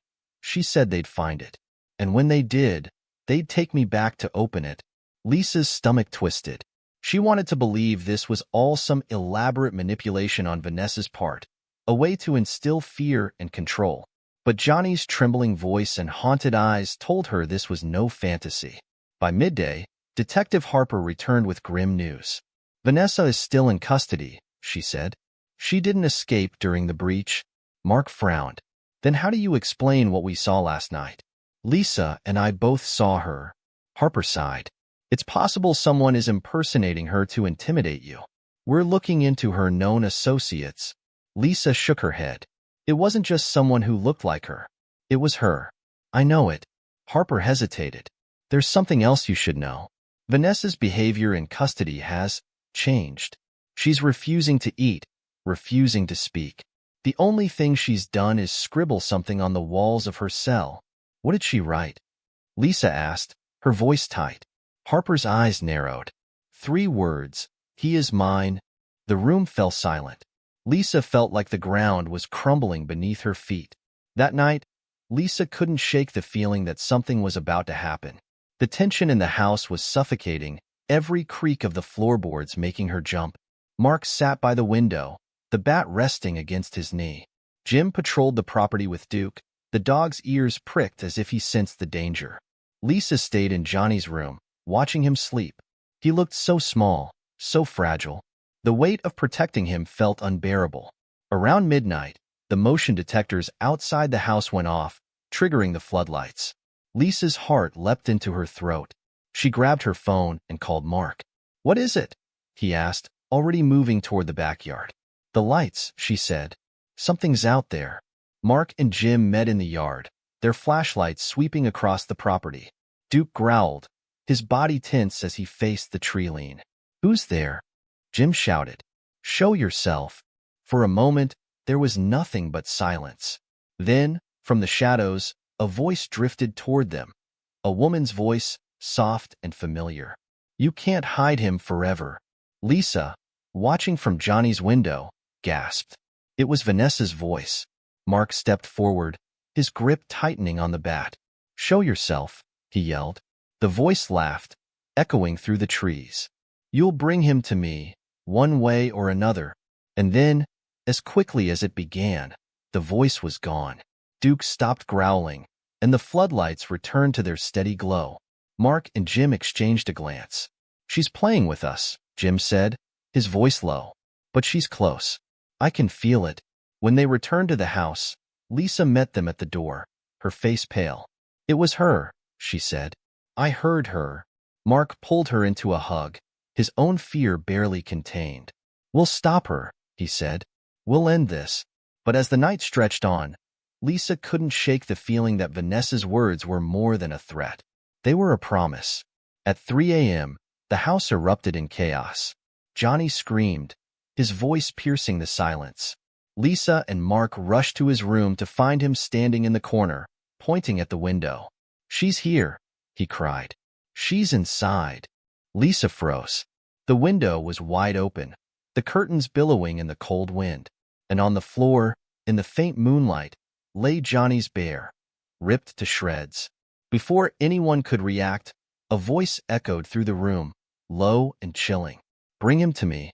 they'd find it. And when they did, they'd take me back to open it." Lisa's stomach twisted. She wanted to believe this was all some elaborate manipulation on Vanessa's part, a way to instill fear and control. But Johnny's trembling voice and haunted eyes told her this was no fantasy. By midday, Detective Harper returned with grim news. "Vanessa is still in custody," she said. "She didn't escape during the breach." Mark frowned. "Then how do you explain what we saw last night?" "Lisa and I both saw her." Harper sighed. "It's possible someone is impersonating her to intimidate you. We're looking into her known associates." Lisa shook her head. "It wasn't just someone who looked like her. It was her." "I know it." Harper hesitated. "There's something else you should know. Vanessa's behavior in custody has changed. She's refusing to eat, refusing to speak. The only thing she's done is scribble something on the walls of her cell." "What did she write?" Lisa asked, her voice tight. Harper's eyes narrowed. 3 words, "He is mine." The room fell silent. Lisa felt like the ground was crumbling beneath her feet. That night, Lisa couldn't shake the feeling that something was about to happen. The tension in the house was suffocating, every creak of the floorboards making her jump. Mark sat by the window, the bat resting against his knee. Jim patrolled the property with Duke, the dog's ears pricked as if he sensed the danger. Lisa stayed in Johnny's room, watching him sleep. He looked so small, so fragile. The weight of protecting him felt unbearable. Around midnight, the motion detectors outside the house went off, triggering the floodlights. Lisa's heart leapt into her throat. She grabbed her phone and called Mark. "What is it?" he asked, already moving toward the backyard. "The lights," she said. "Something's out there." Mark and Jim met in the yard, their flashlights sweeping across the property. Duke growled, his body tense as he faced the tree lean. "Who's there?" Jim shouted. "Show yourself." For a moment, there was nothing but silence. Then, from the shadows, a voice drifted toward them. A woman's voice, soft and familiar. "You can't hide him forever." Lisa, watching from Johnny's window, gasped. It was Vanessa's voice. Mark stepped forward, his grip tightening on the bat. "Show yourself," he yelled. The voice laughed, echoing through the trees. "You'll bring him to me, one way or another." And then, as quickly as it began, the voice was gone. Duke stopped growling, and the floodlights returned to their steady glow. Mark and Jim exchanged a glance. "She's playing with us," Jim said, his voice low. "But she's close. I can feel it." When they returned to the house, Lisa met them at the door, her face pale. "It was her," she said. "I heard her." Mark pulled her into a hug, his own fear barely contained. "We'll stop her," he said. "We'll end this." But as the night stretched on, Lisa couldn't shake the feeling that Vanessa's words were more than a threat. They were a promise. At 3 a.m., the house erupted in chaos. Johnny screamed, his voice piercing the silence. Lisa and Mark rushed to his room to find him standing in the corner, pointing at the window. "She's here," he cried. "She's inside." Lisa froze. The window was wide open, the curtains billowing in the cold wind. And on the floor, in the faint moonlight, lay Johnny's bear, ripped to shreds. Before anyone could react, a voice echoed through the room, low and chilling. "Bring him to me,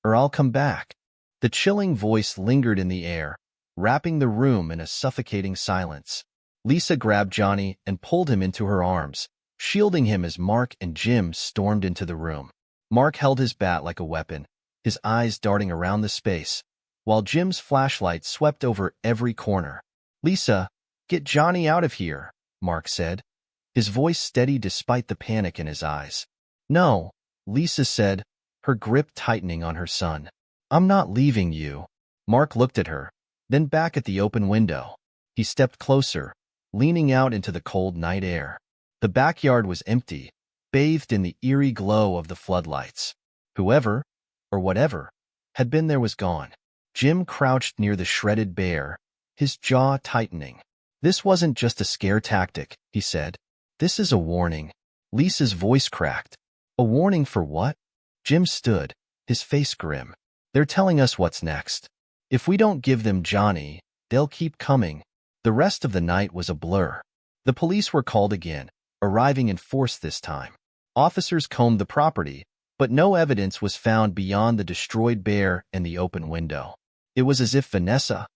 or I'll come back." The chilling voice lingered in the air, wrapping the room in a suffocating silence. Lisa grabbed Johnny and pulled him into her arms, shielding him as Mark and Jim stormed into the room. Mark held his bat like a weapon, his eyes darting around the space, while Jim's flashlight swept over every corner. "Lisa, get Johnny out of here," Mark said, his voice steady despite the panic in his eyes. "No," Lisa said, her grip tightening on her son. "I'm not leaving you." Mark looked at her, then back at the open window. He stepped closer, leaning out into the cold night air. The backyard was empty, bathed in the eerie glow of the floodlights. Whoever, or whatever, had been there was gone. Jim crouched near the shredded bear, his jaw tightening. "This wasn't just a scare tactic," he said. "This is a warning." Lisa's voice cracked. "A warning for what?" Jim stood, his face grim. "They're telling us what's next. If we don't give them Johnny, they'll keep coming." The rest of the night was a blur. The police were called again, arriving in force this time. Officers combed the property, but no evidence was found beyond the destroyed bear and the open window. It was as if Vanessa,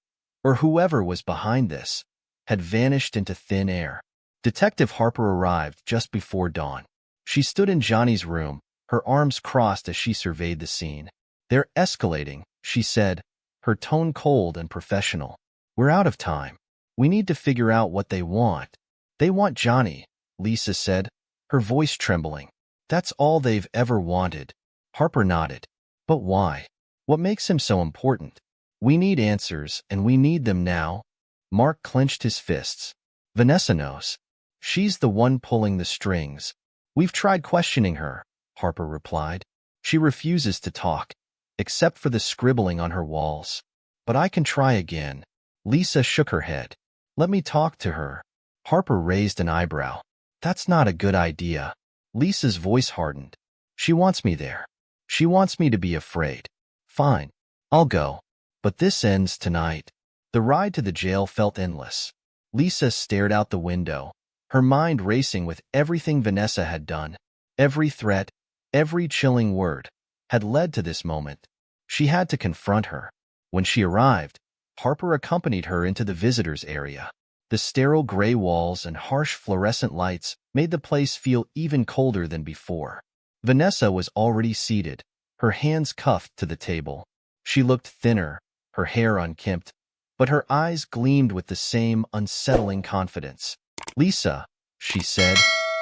or whoever was behind this, had vanished into thin air. Detective Harper arrived just before dawn. She stood in Johnny's room, her arms crossed as she surveyed the scene. "They're escalating," she said, her tone cold and professional. "We're out of time. We need to figure out what they want." "They want Johnny," Lisa said, her voice trembling. "That's all they've ever wanted." Harper nodded. "But why? What makes him so important?" "We need answers, and we need them now." Mark clenched his fists. "Vanessa knows. She's the one pulling the strings." "We've tried questioning her," Harper replied. "She refuses to talk, except for the scribbling on her walls." "But I can try again." Lisa shook her head. "Let me talk to her." Harper raised an eyebrow. "That's not a good idea." Lisa's voice hardened. "She wants me there. She wants me to be afraid." "Fine. I'll go. But this ends tonight." The ride to the jail felt endless. Lisa stared out the window, her mind racing with everything Vanessa had done. Every threat, every chilling word, had led to this moment. She had to confront her. When she arrived, Harper accompanied her into the visitors area. The sterile gray walls and harsh fluorescent lights made the place feel even colder than before. Vanessa was already seated, her hands cuffed to the table. She looked thinner, her hair unkempt, but her eyes gleamed with the same unsettling confidence. "Lisa," she said,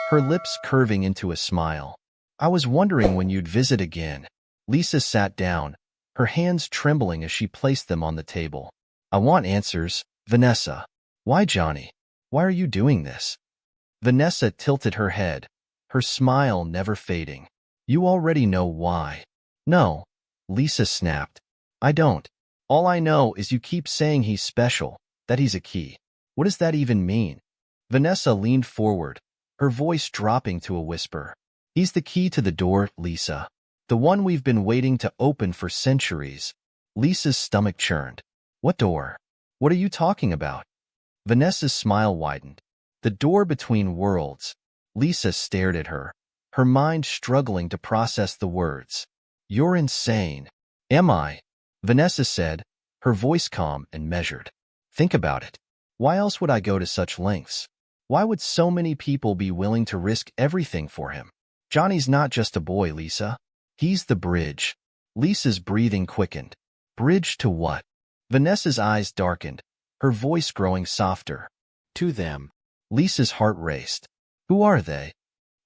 her lips curving into a smile. "I was wondering when you'd visit again." Lisa sat down, her hands trembling as she placed them on the table. "I want answers, Vanessa." "Why, Johnny? Why are you doing this?" Vanessa tilted her head, her smile never fading. "You already know why." "No," Lisa snapped. "I don't. All I know is you keep saying he's special, that he's a key. What does that even mean?" Vanessa leaned forward, her voice dropping to a whisper. "He's the key to the door, Lisa. The one we've been waiting to open for centuries." Lisa's stomach churned. "What door? What are you talking about?" Vanessa's smile widened. "The door between worlds." Lisa stared at her, her mind struggling to process the words. "You're insane." "Am I?" Vanessa said, her voice calm and measured. "Think about it. Why else would I go to such lengths? Why would so many people be willing to risk everything for him? Johnny's not just a boy, Lisa. He's the bridge." Lisa's breathing quickened. "Bridge to what?" Vanessa's eyes darkened, her voice growing softer. "To them." Lisa's heart raced. "Who are they?"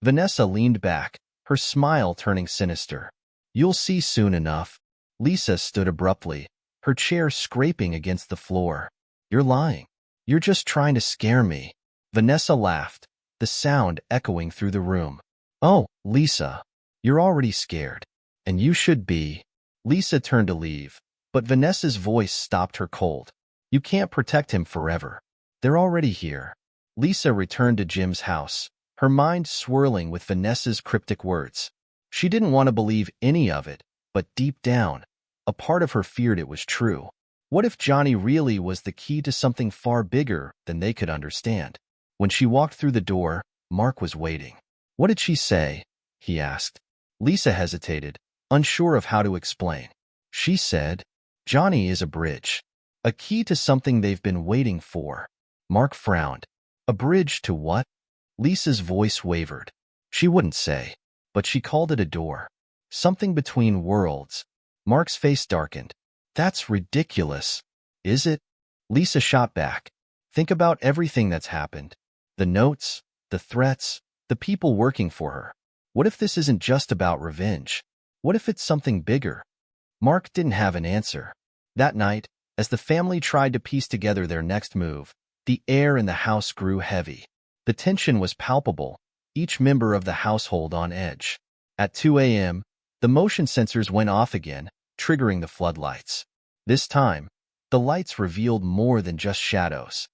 Vanessa leaned back, her smile turning sinister. "You'll see soon enough." Lisa stood abruptly, her chair scraping against the floor. "You're lying. You're just trying to scare me." Vanessa laughed, the sound echoing through the room. "Oh, Lisa, you're already scared. And you should be." Lisa turned to leave, but Vanessa's voice stopped her cold. "You can't protect him forever. They're already here." Lisa returned to Jim's house, her mind swirling with Vanessa's cryptic words. She didn't want to believe any of it, but deep down, a part of her feared it was true. What if Johnny really was the key to something far bigger than they could understand? When she walked through the door, Mark was waiting. "What did she say?" he asked. Lisa hesitated, unsure of how to explain. "She said, Johnny is a bridge." A key to something they've been waiting for. Mark frowned. A bridge to what? Lisa's voice wavered. She wouldn't say, but she called it a door. Something between worlds. Mark's face darkened. That's ridiculous. Is it? Lisa shot back. Think about everything that's happened. The notes, the threats, the people working for her. What if this isn't just about revenge? What if it's something bigger? Mark didn't have an answer. That night, as the family tried to piece together their next move, the air in the house grew heavy. The tension was palpable, each member of the household on edge. At 2 a.m., the motion sensors went off again, triggering the floodlights. This time, the lights revealed more than just shadows.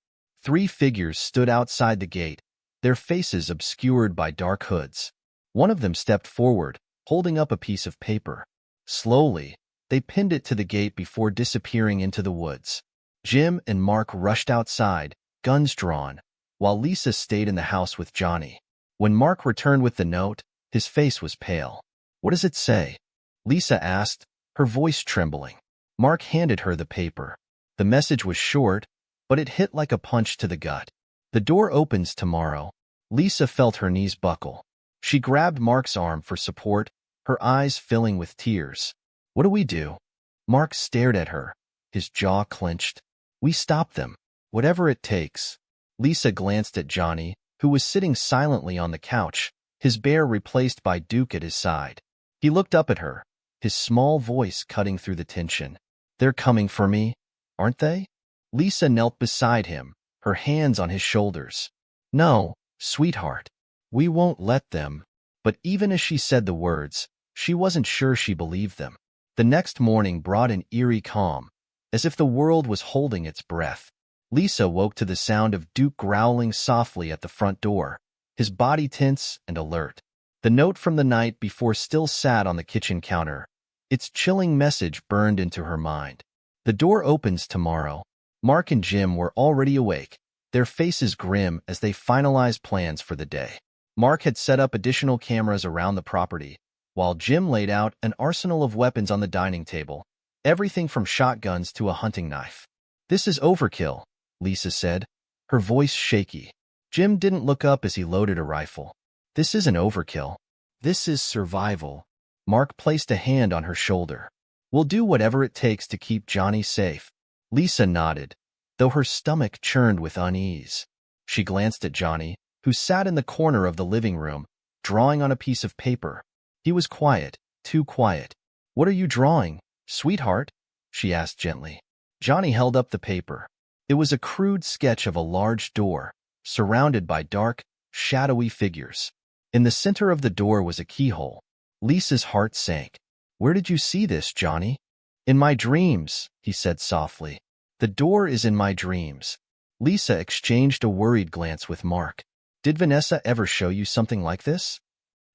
3 figures stood outside the gate, their faces obscured by dark hoods. One of them stepped forward, holding up a piece of paper. Slowly, they pinned it to the gate before disappearing into the woods. Jim and Mark rushed outside, guns drawn, while Lisa stayed in the house with Johnny. When Mark returned with the note, his face was pale. "What does it say?" Lisa asked, her voice trembling. Mark handed her the paper. The message was short, but it hit like a punch to the gut. "The door opens tomorrow." Lisa felt her knees buckle. She grabbed Mark's arm for support, her eyes filling with tears. "What do we do?" Mark stared at her, his jaw clenched. "We stop them, whatever it takes." Lisa glanced at Johnny, who was sitting silently on the couch, his bear replaced by Duke at his side. He looked up at her, his small voice cutting through the tension. "They're coming for me, aren't they?" Lisa knelt beside him, her hands on his shoulders. "No, sweetheart. We won't let them." But even as she said the words, she wasn't sure she believed them. The next morning brought an eerie calm, as if the world was holding its breath. Lisa woke to the sound of Duke growling softly at the front door, his body tense and alert. The note from the night before still sat on the kitchen counter. Its chilling message burned into her mind. "The door opens tomorrow." Mark and Jim were already awake, their faces grim as they finalized plans for the day. Mark had set up additional cameras around the property, while Jim laid out an arsenal of weapons on the dining table, everything from shotguns to a hunting knife. "This is overkill," Lisa said, her voice shaky. Jim didn't look up as he loaded a rifle. "This isn't overkill. This is survival." Mark placed a hand on her shoulder. "We'll do whatever it takes to keep Johnny safe." Lisa nodded, though her stomach churned with unease. She glanced at Johnny, who sat in the corner of the living room, drawing on a piece of paper. He was quiet, too quiet. "What are you drawing, sweetheart?" she asked gently. Johnny held up the paper. It was a crude sketch of a large door, surrounded by dark, shadowy figures. In the center of the door was a keyhole. Lisa's heart sank. "Where did you see this, Johnny?" "In my dreams," he said softly. "The door is in my dreams." Lisa exchanged a worried glance with Mark. "Did Vanessa ever show you something like this?"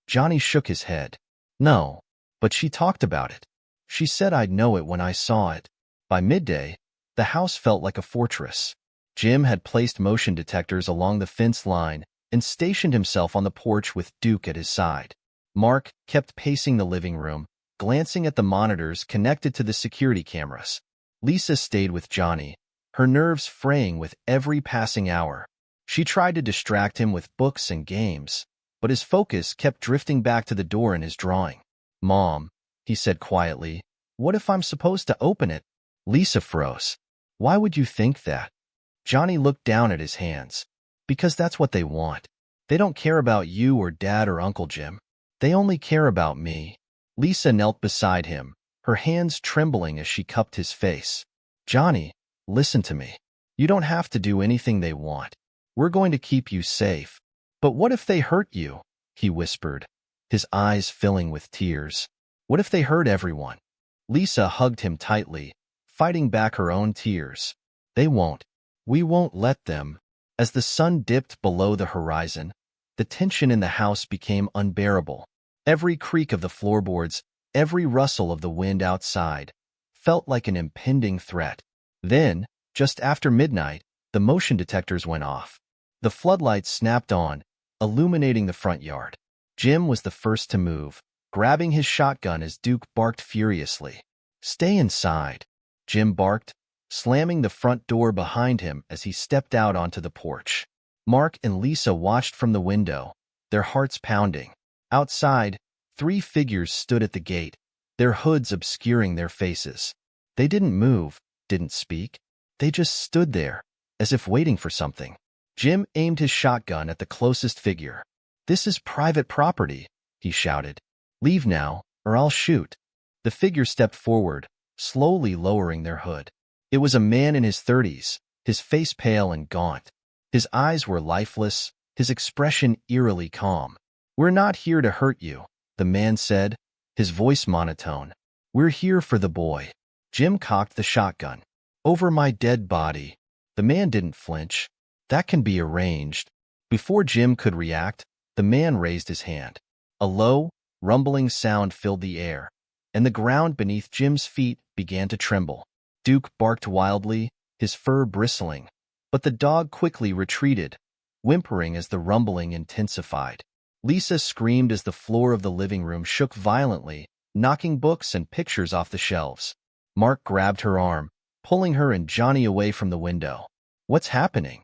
Johnny shook his head. "No, but she talked about it. She said I'd know it when I saw it." By midday, the house felt like a fortress. Jim had placed motion detectors along the fence line and stationed himself on the porch with Duke at his side. Mark kept pacing the living room, glancing at the monitors connected to the security cameras. Lisa stayed with Johnny, her nerves fraying with every passing hour. She tried to distract him with books and games, but his focus kept drifting back to the door in his drawing. "Mom," he said quietly, "what if I'm supposed to open it?" Lisa froze. "Why would you think that?" Johnny looked down at his hands. "Because that's what they want. They don't care about you or Dad or Uncle Jim. They only care about me." Lisa knelt beside him, her hands trembling as she cupped his face. "Johnny, listen to me. You don't have to do anything they want. We're going to keep you safe." "But what if they hurt you?" he whispered, his eyes filling with tears. "What if they hurt everyone?" Lisa hugged him tightly, fighting back her own tears. "They won't. We won't let them." As the sun dipped below the horizon, the tension in the house became unbearable. Every creak of the floorboards, every rustle of the wind outside, felt like an impending threat. Then, just after midnight, the motion detectors went off. The floodlights snapped on, illuminating the front yard. Jim was the first to move, grabbing his shotgun as Duke barked furiously. "Stay inside," Jim barked, slamming the front door behind him as he stepped out onto the porch. Mark and Lisa watched from the window, their hearts pounding. Outside, 3 figures stood at the gate, their hoods obscuring their faces. They didn't move, didn't speak. They just stood there, as if waiting for something. Jim aimed his shotgun at the closest figure. "This is private property," he shouted. "Leave now, or I'll shoot." The figure stepped forward, slowly lowering their hood. It was a man in his 30s, his face pale and gaunt. His eyes were lifeless, his expression eerily calm. "We're not here to hurt you," the man said, his voice monotone. "We're here for the boy." Jim cocked the shotgun. "Over my dead body." The man didn't flinch. "That can be arranged." Before Jim could react, the man raised his hand. A low, rumbling sound filled the air, and the ground beneath Jim's feet began to tremble. Duke barked wildly, his fur bristling, but the dog quickly retreated, whimpering as the rumbling intensified. Lisa screamed as the floor of the living room shook violently, knocking books and pictures off the shelves. Mark grabbed her arm, pulling her and Johnny away from the window. "What's happening?"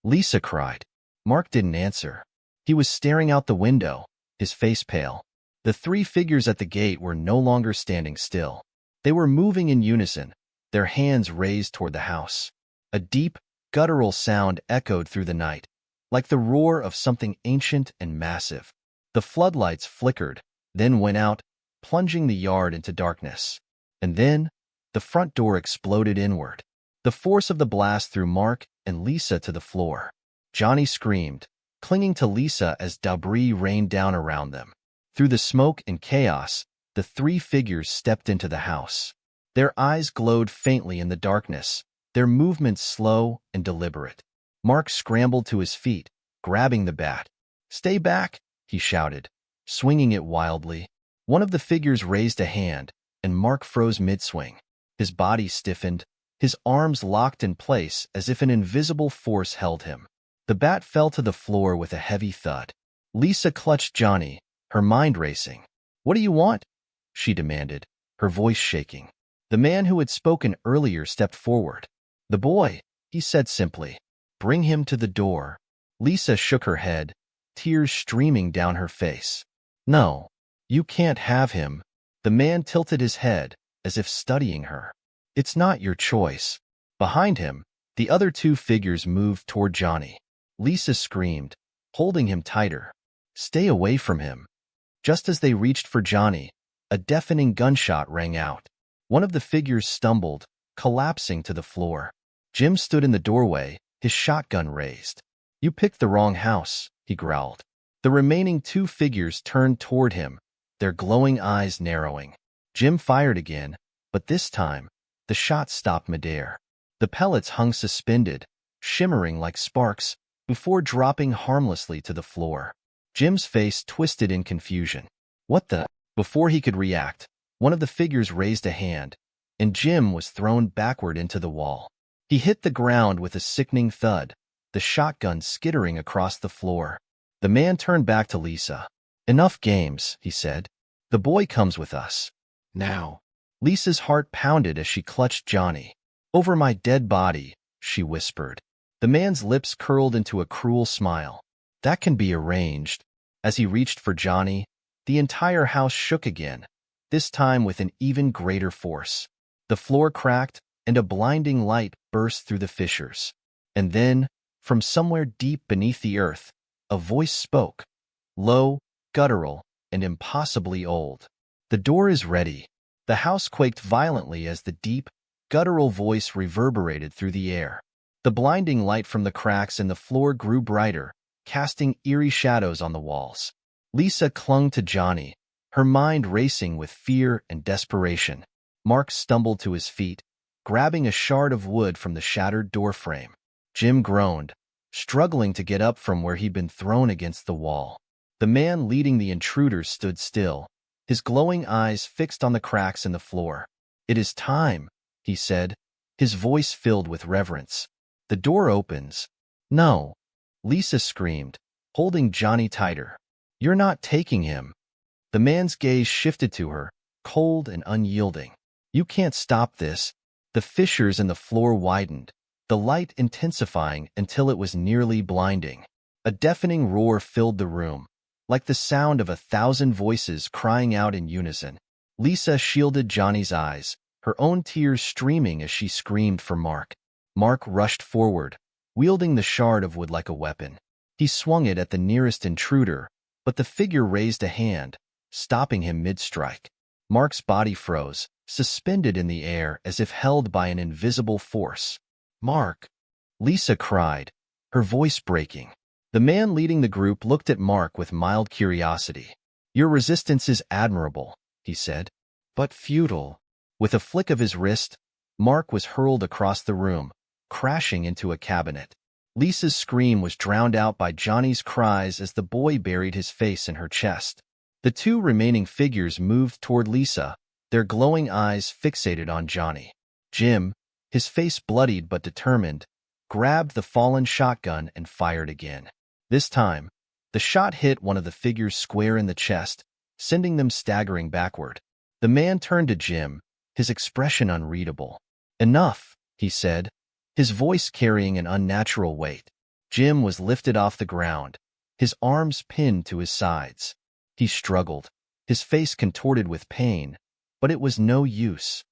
Lisa cried. Mark didn't answer. He was staring out the window, his face pale. The 3 figures at the gate were no longer standing still. They were moving in unison, their hands raised toward the house. A deep, guttural sound echoed through the night, like the roar of something ancient and massive. The floodlights flickered, then went out, plunging the yard into darkness. And then, the front door exploded inward. The force of the blast threw Mark and Lisa to the floor. Johnny screamed, clinging to Lisa as debris rained down around them. Through the smoke and chaos, the 3 figures stepped into the house. Their eyes glowed faintly in the darkness, their movements slow and deliberate. Mark scrambled to his feet, grabbing the bat. "Stay back," he shouted, swinging it wildly. One of the figures raised a hand, and Mark froze mid-swing. His body stiffened, his arms locked in place as if an invisible force held him. The bat fell to the floor with a heavy thud. Lisa clutched Johnny, her mind racing. "What do you want?" she demanded, her voice shaking. The man who had spoken earlier stepped forward. "The boy," he said simply. "Bring him to the door." Lisa shook her head, tears streaming down her face. "No, you can't have him." The man tilted his head, as if studying her. "It's not your choice." Behind him, the other 2 figures moved toward Johnny. Lisa screamed, holding him tighter. "Stay away from him." Just as they reached for Johnny, a deafening gunshot rang out. One of the figures stumbled, collapsing to the floor. Jim stood in the doorway, his shotgun raised. "You picked the wrong house," he growled. The remaining 2 figures turned toward him, their glowing eyes narrowing. Jim fired again, but this time, the shot stopped midair. The pellets hung suspended, shimmering like sparks, before dropping harmlessly to the floor. Jim's face twisted in confusion. "What the?" Before he could react, one of the figures raised a hand, and Jim was thrown backward into the wall. He hit the ground with a sickening thud, the shotgun skittering across the floor. The man turned back to Lisa. "Enough games," he said. "The boy comes with us. Now." Lisa's heart pounded as she clutched Johnny. "Over my dead body," she whispered. The man's lips curled into a cruel smile. "That can be arranged." As he reached for Johnny, the entire house shook again, this time with an even greater force. The floor cracked, and a blinding light burst through the fissures. And then, from somewhere deep beneath the earth, a voice spoke, low, guttural, and impossibly old. "The door is ready." The house quaked violently as the deep, guttural voice reverberated through the air. The blinding light from the cracks in the floor grew brighter, casting eerie shadows on the walls. Lisa clung to Johnny, her mind racing with fear and desperation. Mark stumbled to his feet, grabbing a shard of wood from the shattered doorframe. Jim groaned, struggling to get up from where he'd been thrown against the wall. The man leading the intruders stood still, his glowing eyes fixed on the cracks in the floor. "It is time," he said, his voice filled with reverence. "The door opens." "No," Lisa screamed, holding Johnny tighter. "You're not taking him." The man's gaze shifted to her, cold and unyielding. "You can't stop this." The fissures in the floor widened, the light intensifying until it was nearly blinding. A deafening roar filled the room, like the sound of 1,000 voices crying out in unison. Lisa shielded Johnny's eyes, her own tears streaming as she screamed for Mark. Mark rushed forward, wielding the shard of wood like a weapon. He swung it at the nearest intruder, but the figure raised a hand, stopping him mid-strike. Mark's body froze, suspended in the air as if held by an invisible force. "Mark!" Lisa cried, her voice breaking. The man leading the group looked at Mark with mild curiosity. "Your resistance is admirable," he said, "but futile." With a flick of his wrist, Mark was hurled across the room, crashing into a cabinet. Lisa's scream was drowned out by Johnny's cries as the boy buried his face in her chest. The two remaining figures moved toward Lisa, their glowing eyes fixated on Johnny. Jim, his face bloodied but determined, grabbed the fallen shotgun and fired again. This time, the shot hit one of the figures square in the chest, sending them staggering backward. The man turned to Jim, his expression unreadable. "Enough," he said, his voice carrying an unnatural weight. Jim was lifted off the ground, his arms pinned to his sides. He struggled, his face contorted with pain, but it was no use.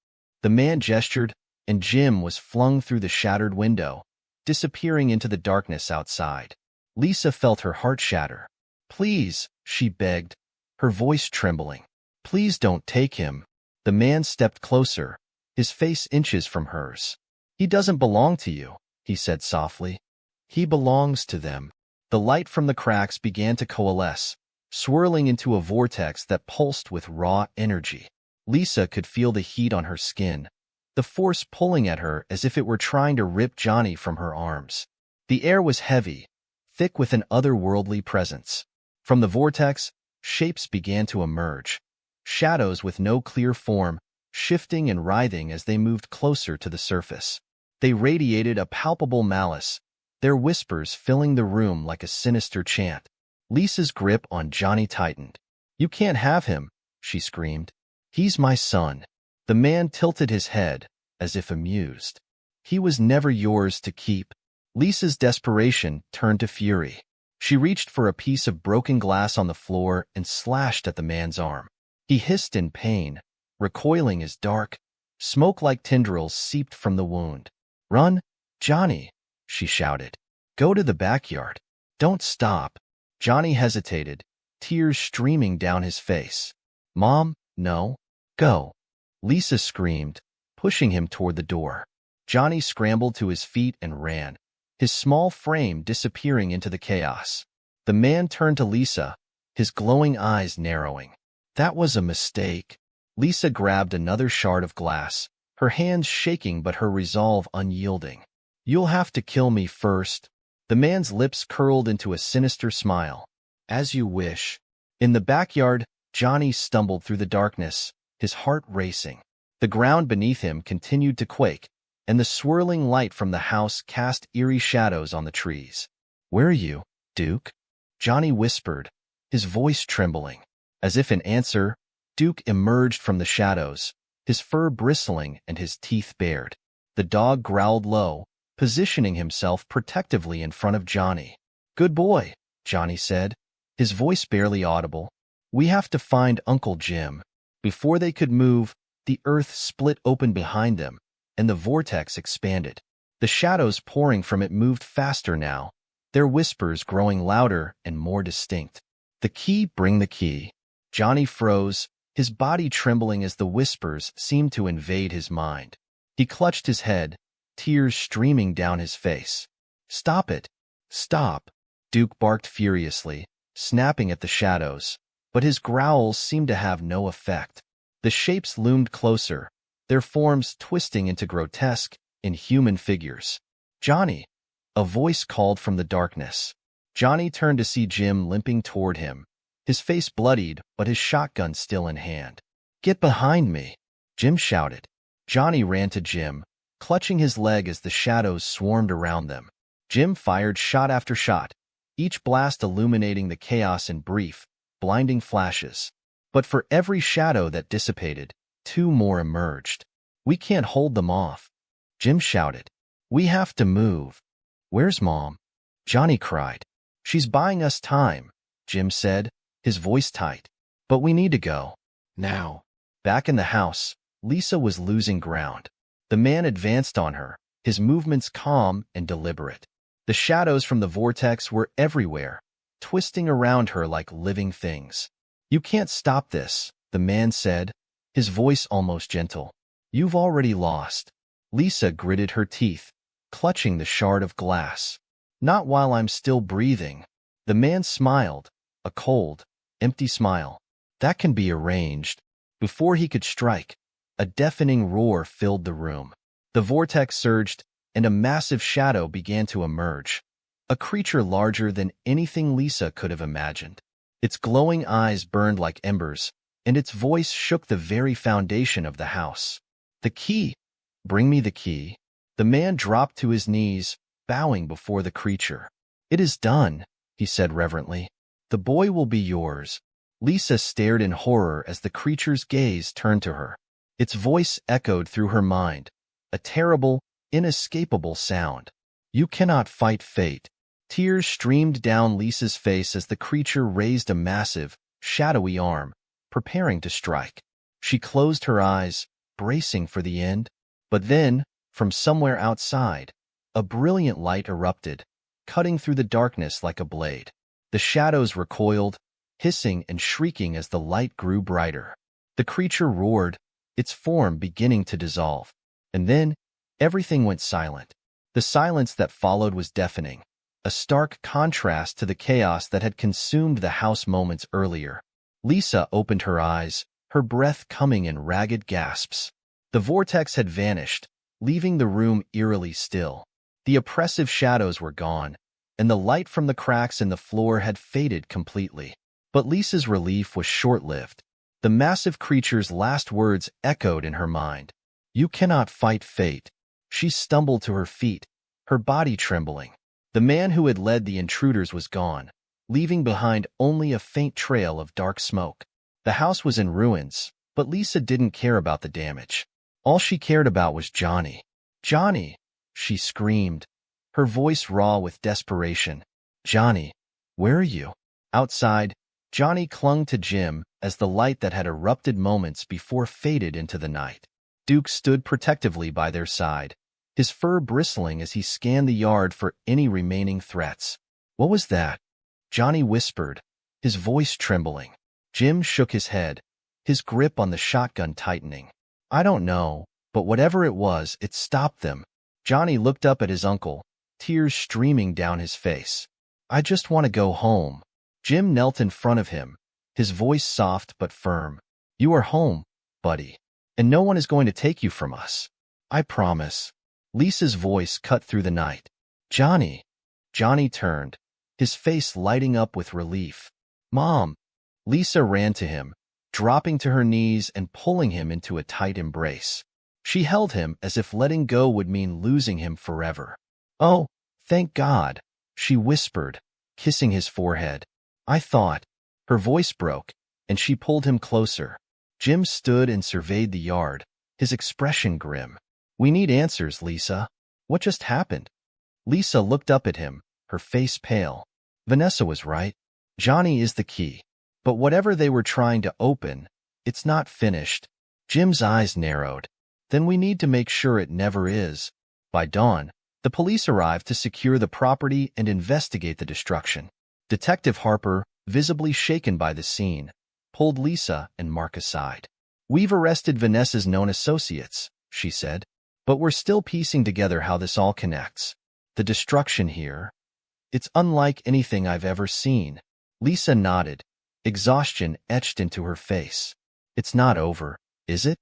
The man gestured, and Jim was flung through the shattered window, disappearing into the darkness outside. Lisa felt her heart shatter. "Please," she begged, her voice trembling. "Please don't take him." The man stepped closer, his face inches from hers. "He doesn't belong to you," he said softly. "He belongs to them." The light from the cracks began to coalesce, swirling into a vortex that pulsed with raw energy. Lisa could feel the heat on her skin, the force pulling at her as if it were trying to rip Johnny from her arms. The air was heavy, thick with an otherworldly presence. From the vortex, shapes began to emerge, shadows with no clear form, shifting and writhing as they moved closer to the surface. They radiated a palpable malice, their whispers filling the room like a sinister chant. Lisa's grip on Johnny tightened. "You can't have him," she screamed. "He's my son." The man tilted his head, as if amused. "He was never yours to keep." Lisa's desperation turned to fury. She reached for a piece of broken glass on the floor and slashed at the man's arm. He hissed in pain, recoiling as dark, smoke-like tendrils seeped from the wound. "Run, Johnny," she shouted. "Go to the backyard. Don't stop." Johnny hesitated, tears streaming down his face. "Mom, no. Go." Lisa screamed, pushing him toward the door. Johnny scrambled to his feet and ran, his small frame disappearing into the chaos. The man turned to Lisa, his glowing eyes narrowing. "That was a mistake." Lisa grabbed another shard of glass, her hands shaking but her resolve unyielding. "You'll have to kill me first." The man's lips curled into a sinister smile. "As you wish." In the backyard, Johnny stumbled through the darkness, his heart racing. The ground beneath him continued to quake, and the swirling light from the house cast eerie shadows on the trees. "Where are you, Duke?" Johnny whispered, his voice trembling. As if in answer, Duke emerged from the shadows, his fur bristling and his teeth bared. The dog growled low, positioning himself protectively in front of Johnny. "Good boy," Johnny said, his voice barely audible. "We have to find Uncle Jim." Before they could move, the earth split open behind them, and the vortex expanded. The shadows pouring from it moved faster now, their whispers growing louder and more distinct. "The key, bring the key." Johnny froze, his body trembling as the whispers seemed to invade his mind. He clutched his head, tears streaming down his face. "Stop it! Stop!" Duke barked furiously, snapping at the shadows, but his growls seemed to have no effect. The shapes loomed closer, their forms twisting into grotesque, inhuman figures. "Johnny!" A voice called from the darkness. Johnny turned to see Jim limping toward him, his face bloodied but his shotgun still in hand. "Get behind me!" Jim shouted. Johnny ran to Jim, clutching his leg as the shadows swarmed around them. Jim fired shot after shot, each blast illuminating the chaos in brief, blinding flashes. But for every shadow that dissipated, two more emerged. We can't hold them off. Jim shouted. We have to move. Where's Mom? Johnny cried. She's buying us time, Jim said, his voice tight. But we need to go. Now. Back in the house, Lisa was losing ground. The man advanced on her, his movements calm and deliberate. The shadows from the vortex were everywhere, twisting around her like living things. You can't stop this, the man said, his voice almost gentle. You've already lost. Lisa gritted her teeth, clutching the shard of glass. Not while I'm still breathing. The man smiled, a cold, empty smile. That can be arranged. Before he could strike, a deafening roar filled the room. The vortex surged, and a massive shadow began to emerge. A creature larger than anything Lisa could have imagined. Its glowing eyes burned like embers, and its voice shook the very foundation of the house. The key! Bring me the key. The man dropped to his knees, bowing before the creature. It is done, he said reverently. The boy will be yours. Lisa stared in horror as the creature's gaze turned to her. Its voice echoed through her mind, a terrible, inescapable sound. You cannot fight fate. Tears streamed down Lisa's face as the creature raised a massive, shadowy arm, preparing to strike. She closed her eyes, bracing for the end. But then, from somewhere outside, a brilliant light erupted, cutting through the darkness like a blade. The shadows recoiled, hissing and shrieking as the light grew brighter. The creature roared, its form beginning to dissolve. And then, everything went silent. The silence that followed was deafening, a stark contrast to the chaos that had consumed the house moments earlier. Lisa opened her eyes, her breath coming in ragged gasps. The vortex had vanished, leaving the room eerily still. The oppressive shadows were gone, and the light from the cracks in the floor had faded completely. But Lisa's relief was short-lived. The massive creature's last words echoed in her mind. You cannot fight fate. She stumbled to her feet, her body trembling. The man who had led the intruders was gone, leaving behind only a faint trail of dark smoke. The house was in ruins, but Lisa didn't care about the damage. All she cared about was Johnny. Johnny, she screamed, her voice raw with desperation. Johnny, where are you? Outside, Johnny clung to Jim as the light that had erupted moments before faded into the night. Duke stood protectively by their side, his fur bristling as he scanned the yard for any remaining threats. What was that? Johnny whispered, his voice trembling. Jim shook his head, his grip on the shotgun tightening. I don't know, but whatever it was, it stopped them. Johnny looked up at his uncle, tears streaming down his face. I just want to go home. Jim knelt in front of him, his voice soft but firm. You are home, buddy, and no one is going to take you from us. I promise. Lisa's voice cut through the night. Johnny. Johnny turned, his face lighting up with relief. Mom. Lisa ran to him, dropping to her knees and pulling him into a tight embrace. She held him as if letting go would mean losing him forever. Oh, thank God, she whispered, kissing his forehead. I thought. Her voice broke, and she pulled him closer. Jim stood and surveyed the yard, his expression grim. We need answers, Lisa. What just happened? Lisa looked up at him, her face pale. Vanessa was right. Johnny is the key. But whatever they were trying to open, it's not finished. Jim's eyes narrowed. Then we need to make sure it never is. By dawn, the police arrived to secure the property and investigate the destruction. Detective Harper, visibly shaken by the scene, pulled Lisa and Mark aside. We've arrested Vanessa's known associates, she said, but we're still piecing together how this all connects. The destruction here, it's unlike anything I've ever seen. Lisa nodded, exhaustion etched into her face. It's not over, is it?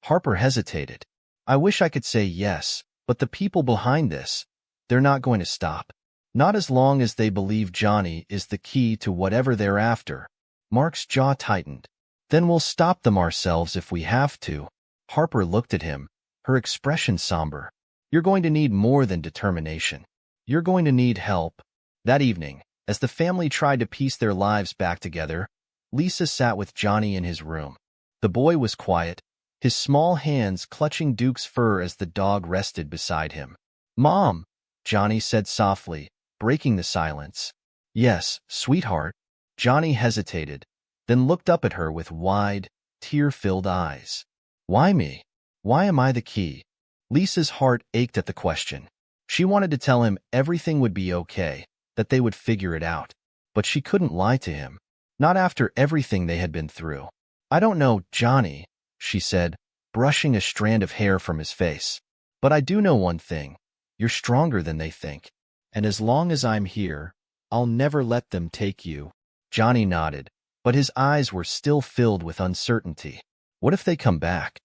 Harper hesitated. I wish I could say yes, but the people behind this, they're not going to stop. Not as long as they believe Johnny is the key to whatever they're after. Mark's jaw tightened. Then we'll stop them ourselves if we have to. Harper looked at him, her expression somber. You're going to need more than determination. You're going to need help. That evening, as the family tried to piece their lives back together, Lisa sat with Johnny in his room. The boy was quiet, his small hands clutching Duke's fur as the dog rested beside him. "Mom," Johnny said softly, breaking the silence. "Yes, sweetheart." Johnny hesitated, then looked up at her with wide, tear-filled eyes. "Why me? Why am I the key?" Lisa's heart ached at the question. She wanted to tell him everything would be okay, that they would figure it out. But she couldn't lie to him. Not after everything they had been through. "I don't know, Johnny," she said, brushing a strand of hair from his face. "But I do know one thing. You're stronger than they think. And as long as I'm here, I'll never let them take you." Johnny nodded, but his eyes were still filled with uncertainty. "What if they come back?"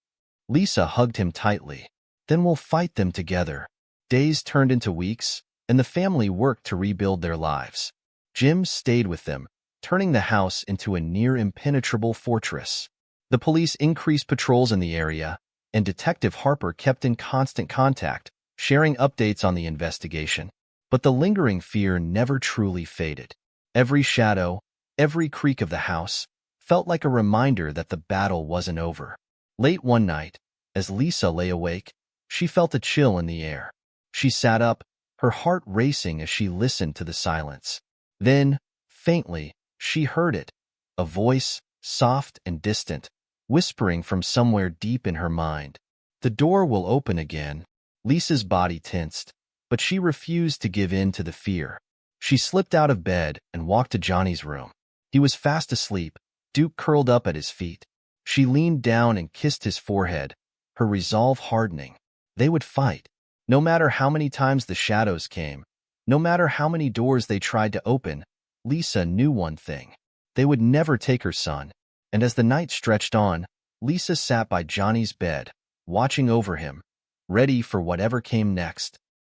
Lisa hugged him tightly. "Then we'll fight them together." Days turned into weeks, and the family worked to rebuild their lives. Jim stayed with them, turning the house into a near-impenetrable fortress. The police increased patrols in the area, and Detective Harper kept in constant contact, sharing updates on the investigation. But the lingering fear never truly faded. Every shadow, every creak of the house, felt like a reminder that the battle wasn't over. Late one night, as Lisa lay awake, she felt a chill in the air. She sat up, her heart racing as she listened to the silence. Then, faintly, she heard it, a voice, soft and distant, whispering from somewhere deep in her mind. "The door will open again." Lisa's body tensed, but she refused to give in to the fear. She slipped out of bed and walked to Johnny's room. He was fast asleep, Duke curled up at his feet. She leaned down and kissed his forehead, her resolve hardening. They would fight. No matter how many times the shadows came, no matter how many doors they tried to open, Lisa knew one thing. They would never take her son. And as the night stretched on, Lisa sat by Johnny's bed, watching over him, ready for whatever came next.